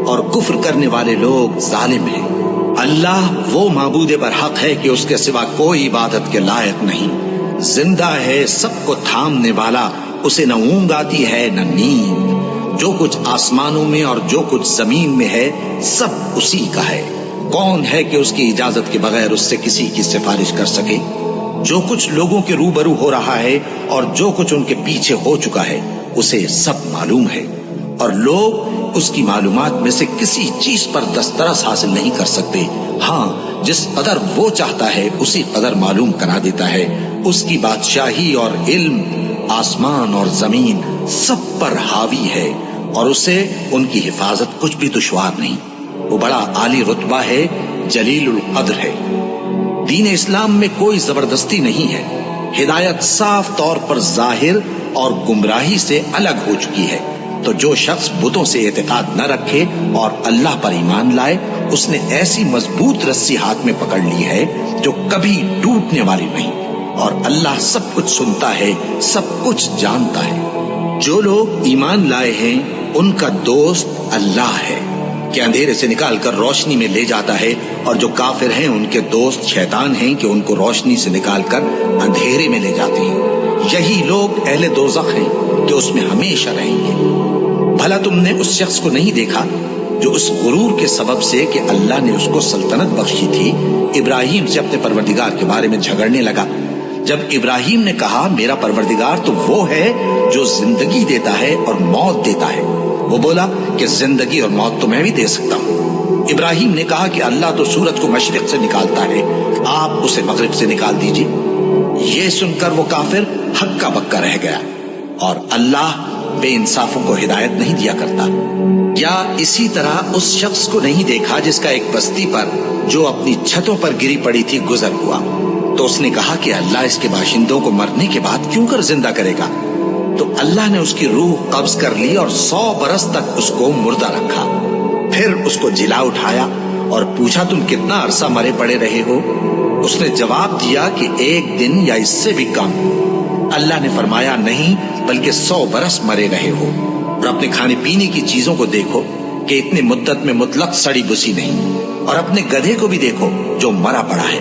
اور کفر کرنے والے لوگ ظالم ہیں۔ اللہ وہ معبود برحق ہے کہ اس کے سوا کوئی عبادت کے لائق نہیں، زندہ ہے، سب کو تھامنے والا، اسے نہ اونگ آتی ہے نہ نیند۔ جو کچھ آسمانوں میں اور جو کچھ زمین میں ہے سب اسی کا ہے۔ کون ہے کہ اس کی اجازت کے بغیر اس سے کسی کی سفارش کر سکے؟ جو کچھ لوگوں کے روبرو ہو رہا ہے اور جو کچھ ان کے پیچھے ہو چکا ہے اسے سب معلوم ہے، اور لوگ اس کی معلومات میں سے کسی چیز پر دسترس حاصل نہیں کر سکتے. ہاں جس قدر وہ چاہتا ہے اسی قدر معلوم کرا دیتا ہے. اس کی بادشاہی اور علم آسمان اور زمین سب پر حاوی ہے اور اسے ان کی حفاظت کچھ بھی دشوار نہیں. وہ بڑا عالی رتبہ ہے، جلیل القدر ہے. دین اسلام میں کوئی زبردستی نہیں ہے. ہدایت صاف طور پر ظاہر اور گمراہی سے الگ ہو چکی ہے. تو جو شخص بتوں سے اعتقاد نہ رکھے اور اللہ پر ایمان لائے، اس نے ایسی مضبوط رسی ہاتھ میں پکڑ لی ہے جو کبھی ٹوٹنے والی نہیں. اور اللہ سب کچھ سنتا ہے، سب کچھ جانتا ہے. جو لوگ ایمان لائے ہیں ان کا دوست اللہ ہے کہ اندھیرے سے نکال کر روشنی میں لے جاتا ہے، اور جو کافر ہیں ان کے دوست شیطان ہیں کہ ان کو روشنی سے نکال کر اندھیرے میں لے جاتے ہیں. یہی لوگ اہل دوزخ ہیں کہ اس میں ہمیشہ رہیں گے. بھلا تم نے اس شخص کو نہیں دیکھا جو اس غرور کے سبب سے کہ اللہ نے اس کو سلطنت بخشی تھی، ابراہیم سے اپنے پروردگار کے بارے میں جھگڑنے لگا؟ جب ابراہیم نے کہا میرا پروردگار تو وہ ہے جو زندگی دیتا ہے اور موت دیتا ہے، وہ بولا کہ زندگی اور موت تو میں بھی دے سکتا ہوں. ابراہیم نے کہا کہ اللہ تو سورج کو مشرق سے نکالتا ہے، آپ اسے مغرب سے نکال دیجیے. یہ سن کر وہ کافر ہکا بکا رہ گیا. اور اللہ بے انصافوں کو ہدایت نہیں دیا کرتا. یا اسی طرح اس شخص کو نہیں دیکھا جس کا ایک بستی پر جو اپنی چھتوں پر گری پڑی تھی گزر ہوا، تو اس نے کہا کہ اللہ اس کے باشندوں کو مرنے کے بعد کیوں کر زندہ کرے گا؟ تو اللہ نے اس کی روح قبض کر لی اور 100 برس تک اس کو مردہ رکھا. پھر اس کو جلا اٹھایا اور پوچھا تم کتنا عرصہ مرے پڑے رہے ہو؟ اس نے جواب دیا کہ 1 دن یا اس سے بھی کم. اللہ نے فرمایا نہیں بلکہ 100 برس مرے رہے ہو. اور اپنے کھانے پینے کی چیزوں کو دیکھو کہ اتنی مدت میں مطلق سڑی بسی نہیں، اور اپنے گدھے کو بھی دیکھو جو مرا پڑا ہے.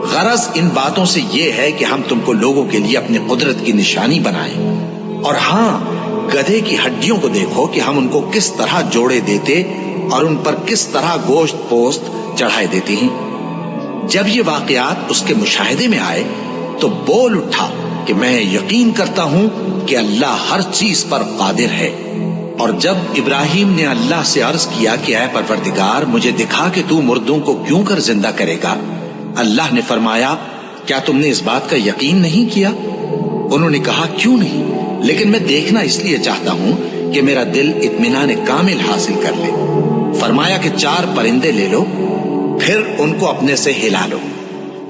غرض ان باتوں سے یہ ہے کہ ہم تم کو لوگوں کے لیے اپنی قدرت کی نشانی بنائیں. اور ہاں گدھے کی ہڈیوں کو دیکھو کہ ہم ان کو کس طرح جوڑے دیتے اور ان پر کس طرح گوشت پوست چڑھائے دیتے ہیں. جب یہ واقعات اس کے مشاہدے میں آئے تو بول اٹھا کہ میں یقین کرتا ہوں کہ اللہ ہر چیز پر قادر ہے. اور جب ابراہیم نے اللہ سے عرض کیا کہ اے پروردگار مجھے دکھا کہ تو مردوں کو کیوں کر زندہ کرے گا، اللہ نے فرمایا کیا تم نے اس بات کا یقین نہیں کیا؟ انہوں نے کہا کیوں نہیں، لیکن میں دیکھنا اس لیے چاہتا ہوں کہ میرا دل اطمینان کامل حاصل کر لے. فرمایا کہ 4 پرندے لے لو، پھر ان کو اپنے سے ہلا لو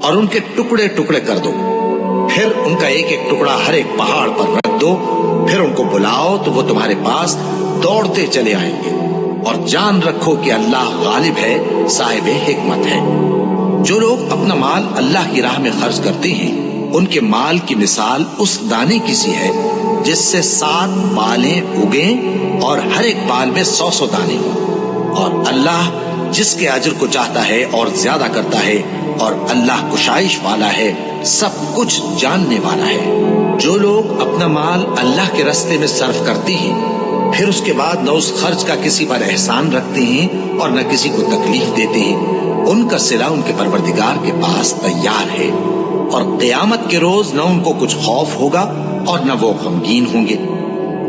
اور ان کے ٹکڑے ٹکڑے کر دو. پھر ان کا ایک ایک ٹکڑا ہر ایک پہاڑ پر رکھ دو. پھر ان کو بلاؤ تو وہ تمہارے پاس دوڑتے چلے آئیں گے. اور جان رکھو کہ اللہ غالب ہے، صاحب حکمت ہے. جو لوگ اپنا مال اللہ کی راہ میں خرچ کرتے ہیں ان کے مال کی مثال اس دانے کی سی ہے جس سے 7 بالیں اگیں اور ہر ایک بال میں 100 دانے ہوں. اور اللہ جس کے اجر کو چاہتا ہے اور زیادہ کرتا ہے، اور اللہ کشائش والا ہے، سب کچھ جاننے والا ہے. جو لوگ اپنا مال اللہ کے راستے میں صرف کرتے ہیں پھر اس کے بعد نہ اس خرچ کا کسی پر احسان رکھتے ہیں اور نہ کسی کو تکلیف دیتے ہیں، ان کا صلہ ان کے پروردگار کے پاس تیار ہے. اور قیامت کے روز نہ ان کو کچھ خوف ہوگا اور نہ وہ غمگین ہوں گے.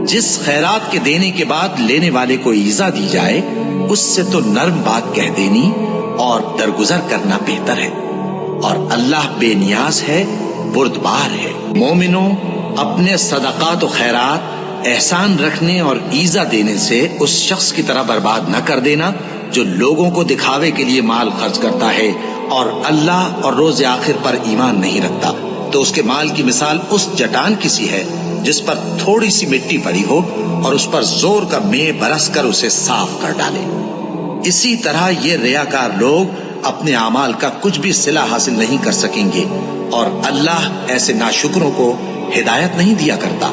جس خیرات کے دینے کے بعد لینے والے کو ایذا دی جائے اس سے تو نرم بات کہہ دینی اور درگزر کرنا بہتر ہے. اور اللہ بے نیاز ہے، بردبار ہے. مومنوں اپنے صدقات و خیرات احسان رکھنے اور ایذا دینے سے اس شخص کی طرح برباد نہ کر دینا جو لوگوں کو دکھاوے کے لیے مال خرچ کرتا ہے اور اللہ اور روز آخر پر ایمان نہیں رکھتا. تو اس کے مال کی مثال اس چٹان کی سی ہے جس پر تھوڑی سی مٹی پڑی ہو اور اس پر زور کا مے برس کر اسے صاف کر ڈالے. اسی طرح یہ ریاکار لوگ اپنے اعمال کا کچھ بھی صلہ حاصل نہیں کر سکیں گے، اور اللہ ایسے ناشکروں کو ہدایت نہیں دیا کرتا.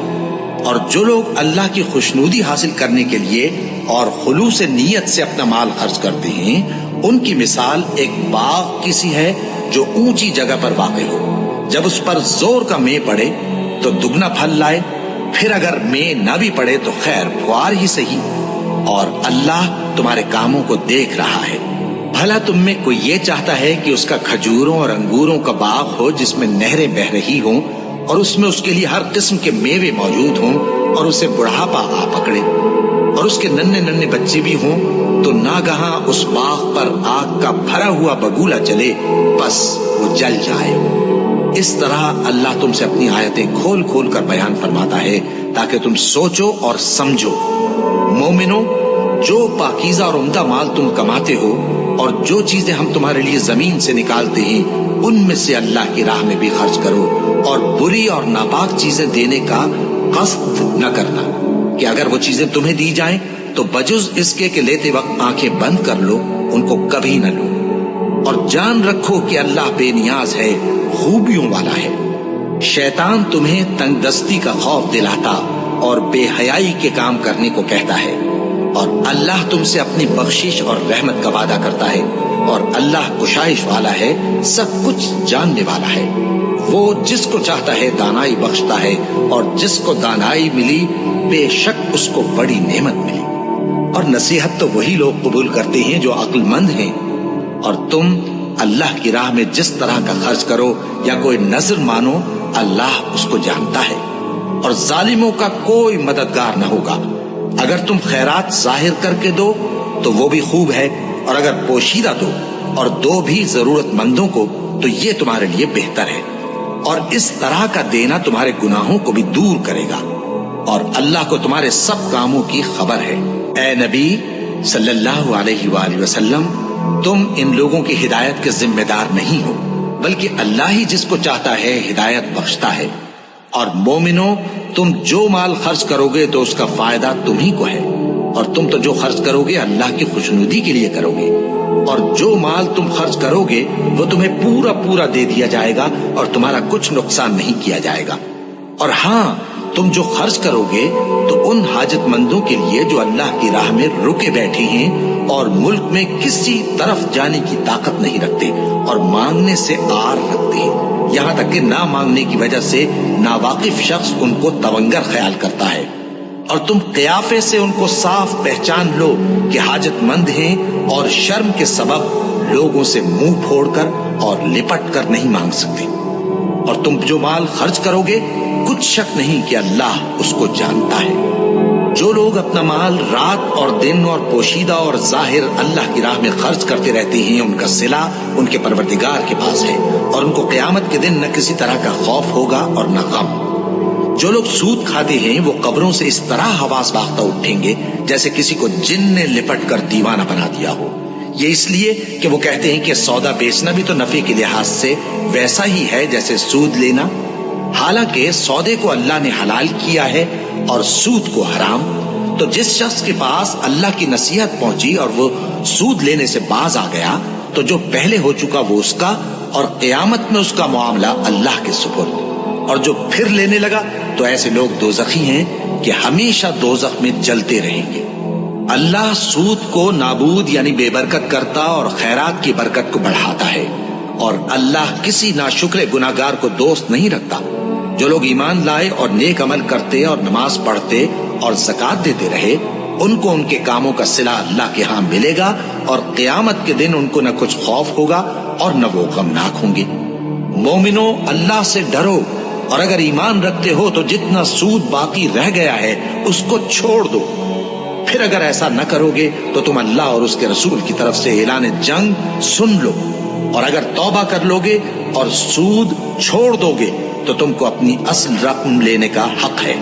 اور جو لوگ اللہ کی خوشنودی حاصل کرنے کے لیے اور خلوص نیت سے اپنا مال خرچ کرتے ہیں ان کی مثال ایک باغ کی سی ہے جو اونچی جگہ پر واقع ہو. جب اس پر زور کا مے پڑے تو دگنا پھل لائے، پھر اگر مے نہ بھی پڑے تو خیر پھوار ہی سہی. اور اللہ تمہارے کاموں کو دیکھ رہا ہے. بھلا تم میں کوئی یہ چاہتا ہے کہ اس کا کھجوروں اور انگوروں کا باغ ہو جس میں نہریں بہ رہی ہوں اور اس میں اس کے لیے ہر قسم کے میوے موجود ہوں اور اسے بڑھاپا آ پکڑے؟ اور اس کے ننھے ننھے بچے بھی ہوں تو ناگہاں اس باغ پر آگ کا بھرا ہوا بگولا چلے، بس وہ جل جائے۔ اس طرح اللہ تم سے اپنی آیتیں کھول کھول کر بیان فرماتا ہے تاکہ تم سوچو اور سمجھو۔ مومنو، جو پاکیزہ اور عمدہ مال تم کماتے ہو اور جو چیزیں ہم تمہارے لیے زمین سے نکالتے ہیں ان میں سے اللہ کی راہ میں بھی خرچ کرو، اور بری اور ناپاک چیزیں دینے کا قصد نہ کرنا کہ اگر وہ چیزیں تمہیں دی جائیں تو بجز اس کے کہ لیتے وقت آنکھیں بند کر لو، ان کو کبھی نہ لو۔ اور جان رکھو کہ اللہ بے نیاز ہے، خوبیوں والا ہے۔ شیطان تمہیں تنگ دستی کا خوف دلاتا اور بے حیائی کے کام کرنے کو کہتا ہے، اور اللہ تم سے اپنی بخشش اور رحمت کا وعدہ کرتا ہے، اور اللہ کشائش والا ہے، سب کچھ جاننے والا ہے۔ وہ جس کو چاہتا ہے دانائی بخشتا ہے، اور جس کو دانائی ملی بے شک اس کو بڑی نعمت ملی۔ اور نصیحت تو وہی لوگ قبول کرتے ہیں جو عقل مند ہیں۔ اور تم اللہ کی راہ میں جس طرح کا خرچ کرو یا کوئی نذر مانو، اللہ اس کو جانتا ہے، اور ظالموں کا کوئی مددگار نہ ہوگا۔ اگر تم خیرات ظاہر کر کے دو تو وہ بھی خوب ہے، اور اگر پوشیدہ دو اور دو بھی ضرورت مندوں کو تو یہ تمہارے لیے بہتر ہے، اور اس طرح کا دینا تمہارے گناہوں کو بھی دور کرے گا، اور اللہ کو تمہارے سب کاموں کی خبر ہے۔ اے نبی صلی اللہ علیہ وآلہ وسلم، تم ان لوگوں کی ہدایت کے ذمہ دار نہیں ہو، بلکہ اللہ ہی جس کو چاہتا ہے ہدایت بخشتا ہے۔ اور مومنو، تم جو مال خرچ کرو گے تو اس کا فائدہ تم ہی کو ہے، اور تم تو جو خرچ کرو گے اللہ کی خوشنودی کے لیے کرو گے، اور جو مال تم خرچ کرو گے وہ تمہیں پورا پورا دے دیا جائے گا اور تمہارا کچھ نقصان نہیں کیا جائے گا۔ اور ہاں، تم جو خرچ کرو گے تو ان حاجت مندوں کے لیے جو اللہ کی راہ میں رکے بیٹھے ہیں اور ملک میں کسی طرف جانے کی طاقت نہیں رکھتے اور مانگنے سے آر رکھتے ہیں، یہاں تک کہ نہ مانگنے کی وجہ سے ناواقف شخص ان کو تونگر خیال کرتا ہے، اور تم قیافے سے ان کو صاف پہچان لو کہ حاجت مند ہیں، اور شرم کے سبب لوگوں سے منہ پھوڑ کر اور لپٹ کر نہیں مانگ سکتے۔ اور تم جو مال خرچ کرو گے کچھ شک نہیں کہ اللہ اس کو جانتا ہے۔ جو لوگ اپنا مال رات اور دن اور پوشیدہ اور ظاہر اللہ کی راہ میں خرچ کرتے رہتے ہیں، ان کا صلہ ان کے پروردگار کے پاس ہے، اور ان کو قیامت کے دن نہ کسی طرح کا خوف ہوگا اور نہ غم۔ جو لوگ سود کھاتے ہیں وہ قبروں سے اس طرح حواس باختہ اٹھیں گے جیسے کسی کو جن نے لپٹ کر دیوانہ بنا دیا ہو، یہ اس لیے کہ وہ کہتے ہیں کہ سودا بیچنا بھی تو نفع کے لحاظ سے ویسا ہی ہے جیسے سود لینا، حالانکہ سودے کو اللہ نے حلال کیا ہے اور سود کو حرام۔ تو جس شخص کے پاس اللہ کی نصیحت پہنچی اور وہ سود لینے سے باز آ گیا تو جو پہلے ہو چکا وہ اس کا، اور قیامت میں اس کا معاملہ اللہ کے سپرد۔ اور جو پھر لینے لگا تو ایسے لوگ دوزخی ہیں کہ ہمیشہ دوزخ میں جلتے رہیں گے۔ اللہ سود کو نابود یعنی بے برکت کرتا اور خیرات کی برکت کو بڑھاتا ہے، اور اللہ کسی ناشکر گناہگار کو دوست نہیں رکھتا۔ جو لوگ ایمان لائے اور نیک عمل کرتے اور نماز پڑھتے اور زکوٰۃ دیتے رہے، ان کو ان کے کاموں کا صلہ اللہ کے ہاں ملے گا، اور قیامت کے دن ان کو نہ کچھ خوف ہوگا اور نہ وہ غمناک ہوں گے۔ مومنو، اللہ سے ڈرو، اور اگر ایمان رکھتے ہو تو جتنا سود باقی رہ گیا ہے اس کو چھوڑ دو۔ پھر اگر ایسا نہ کرو گے تو تم اللہ اور اس کے رسول کی طرف سے اعلان جنگ سن لو، اور اگر توبہ کر لو گے اور سود چھوڑ دو گے تو تم کو اپنی اصل رقم لینے کا حق ہے،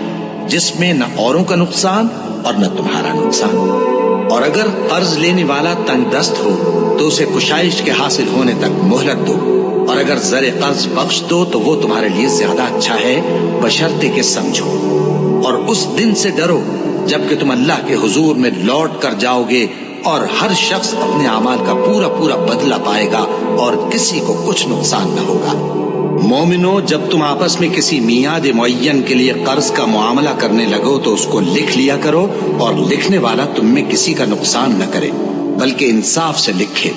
جس میں نہ اوروں کا نقصان اور نہ تمہارا نقصان۔ اور اگر قرض لینے والا تنگ دست ہو تو اسے کشائش کے حاصل ہونے تک مہلت دو، اور اگر زر قرض بخش دو تو وہ تمہارے لیے زیادہ اچھا ہے، بشرطے کہ سمجھو۔ اور اس دن سے ڈرو جبکہ تم اللہ کے حضور میں لوٹ کر جاؤ گے، اور ہر شخص اپنے اعمال کا پورا پورا بدلہ پائے گا اور کسی کو کچھ نقصان نہ ہوگا۔ مومنو، جب تم آپس میں کسی میعاد معین کے لیے قرض کا معاملہ کرنے لگو تو اس کو لکھ لیا کرو، اور لکھنے والا تم میں کسی کا نقصان نہ کرے بلکہ انصاف سے لکھے۔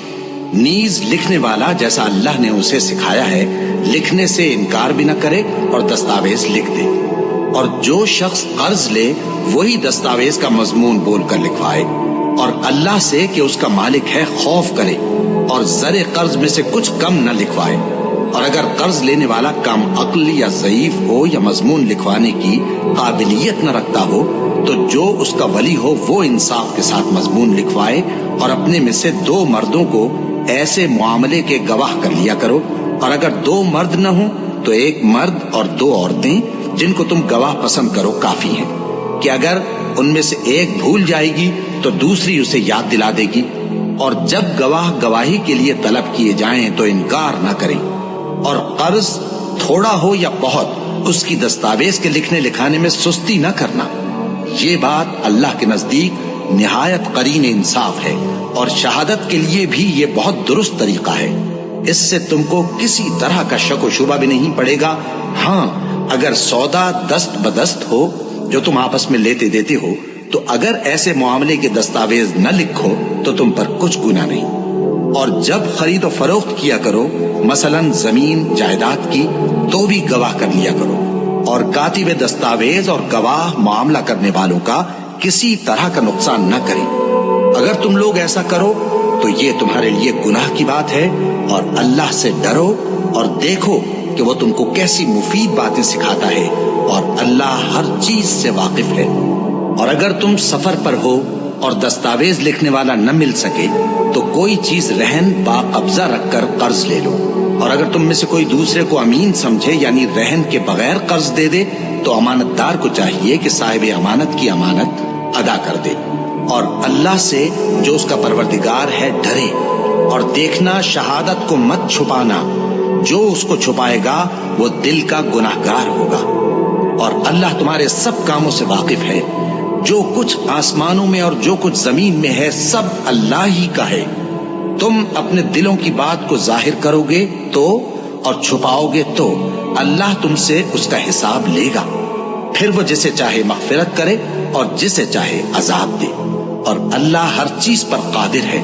نیز لکھنے والا جیسا اللہ نے اسے سکھایا ہے لکھنے سے انکار بھی نہ کرے اور دستاویز لکھ دے، اور جو شخص قرض لے وہی دستاویز کا مضمون بول کر لکھوائے، اور اللہ سے کہ اس کا مالک ہے خوف کرے، اور زر قرض میں سے کچھ کم نہ لکھوائے۔ اور اگر قرض لینے والا کم عقل یا ضعیف ہو یا مضمون لکھوانے کی قابلیت نہ رکھتا ہو تو جو اس کا ولی ہو وہ انصاف کے ساتھ مضمون لکھوائے، اور اپنے میں سے 2 مردوں کو ایسے معاملے کے گواہ کر لیا کرو، اور اگر 2 مرد نہ ہوں تو 1 مرد اور 2 عورتیں جن کو تم گواہ پسند کرو کافی ہیں، کہ اگر ان میں سے ایک بھول جائے گی تو دوسری اسے یاد دلا دے گی، اور جب گواہ گواہی کے لیے طلب کیے جائیں تو انکار نہ کریں، اور قرض تھوڑا ہو یا بہت اس کی دستاویز کے لکھنے لکھانے میں سستی نہ کرنا۔ یہ بات اللہ کے نزدیک نہایت قرین انصاف ہے، اور شہادت کے لیے بھی یہ بہت درست طریقہ ہے۔ اس سے تم کو کسی طرح کا شک و شبہ بھی نہیں پڑے گا۔ ہاں، اگر سودا دست بدست ہو جو تم آپس میں لیتے دیتے ہو تو اگر ایسے معاملے کے دستاویز نہ لکھو تو تم پر کچھ گناہ نہیں۔ اور جب خرید و فروخت کیا کرو، مثلا زمین جائیداد کی، تو بھی گواہ کر لیا کرو، اور کاتب دستاویز اور گواہ معاملہ کرنے والوں کا کسی طرح کا نقصان نہ کریں۔ اگر تم لوگ ایسا کرو تو یہ تمہارے لیے گناہ کی بات ہے، اور اللہ سے ڈرو اور دیکھو کہ وہ تم کو کیسی مفید باتیں سکھاتا ہے، اور اللہ ہر چیز سے واقف ہے۔ اور اگر تم سفر پر ہو اور دستاویز لکھنے والا نہ مل سکے تو کوئی چیز رہن با قبضہ رکھ کر قرض لے لو، اور اگر تم میں سے کوئی دوسرے کو امین سمجھے یعنی رہن کے بغیر قرض دے دے تو امانت دار کو چاہیے کہ صاحب امانت کی امانت ادا کر دے، اور اللہ سے جو اس کا پروردگار ہے ڈرے، اور دیکھنا شہادت کو مت چھپانا، جو اس کو چھپائے گا وہ دل کا گناہگار ہوگا، اور اللہ تمہارے سب کاموں سے واقف ہے۔ جو کچھ آسمانوں میں اور جو کچھ زمین میں ہے سب اللہ ہی کا ہے۔ تم اپنے دلوں کی بات کو ظاہر کرو گے تو اور چھپاؤ گے تو اللہ تم سے اس کا حساب لے گا، پھر وہ جسے چاہے مغفرت کرے اور جسے چاہے عذاب دے، اور اللہ ہر چیز پر قادر ہے۔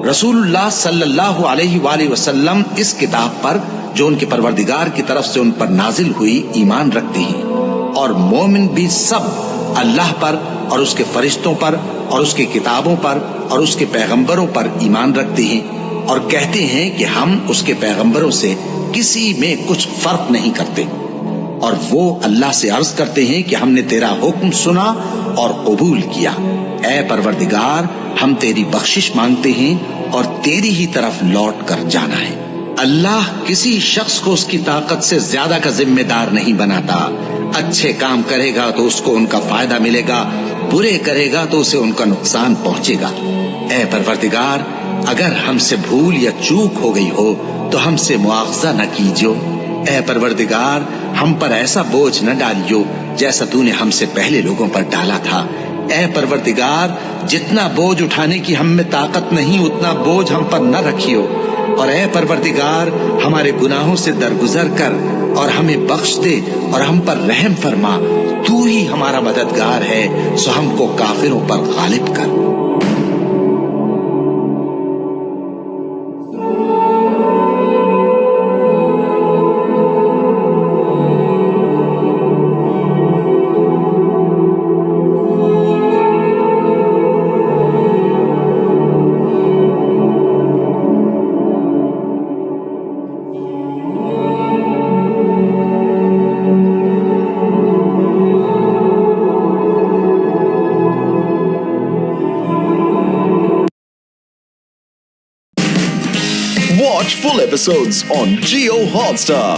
رسول اللہ صلی اللہ علیہ وآلہ وسلم اس کتاب پر جو ان کے پروردگار کی طرف سے ان پر نازل ہوئی ایمان رکھتے ہیں، اور مومن بھی سب اللہ پر اور اس کے فرشتوں پر اور اس کے کتابوں پر اور اس کے پیغمبروں پر ایمان رکھتے ہیں، اور کہتے ہیں کہ ہم اس کے پیغمبروں سے کسی میں کچھ فرق نہیں کرتے، اور وہ اللہ سے عرض کرتے ہیں کہ ہم نے تیرا حکم سنا اور قبول کیا۔ اے پروردگار، ہم تیری بخشش مانگتے ہیں اور تیری ہی طرف لوٹ کر جانا ہے۔ اللہ کسی شخص کو اس کی طاقت سے زیادہ کا ذمہ دار نہیں بناتا۔ اچھے کام کرے گا تو اس کو ان کا فائدہ ملے گا، برے کرے گا تو اسے ان کا نقصان پہنچے گا۔ اے پروردگار، اگر ہم سے بھول یا چوک ہو گئی ہو تو ہم سے مواخذہ نہ کیجو۔ اے پروردگار، ہم پر ایسا بوجھ نہ ڈالیو جیسا تو نے ہم سے پہلے لوگوں پر ڈالا تھا۔ اے پروردگار، جتنا بوجھ اٹھانے کی ہم میں طاقت نہیں اتنا بوجھ ہم پر نہ رکھیو، اور اے پروردگار، ہمارے گناہوں سے درگزر کر اور ہمیں بخش دے اور ہم پر رحم فرما۔ تو ہی ہمارا مددگار ہے، سو ہم کو کافروں پر غالب کر۔ Watch full episodes on Jio Hotstar.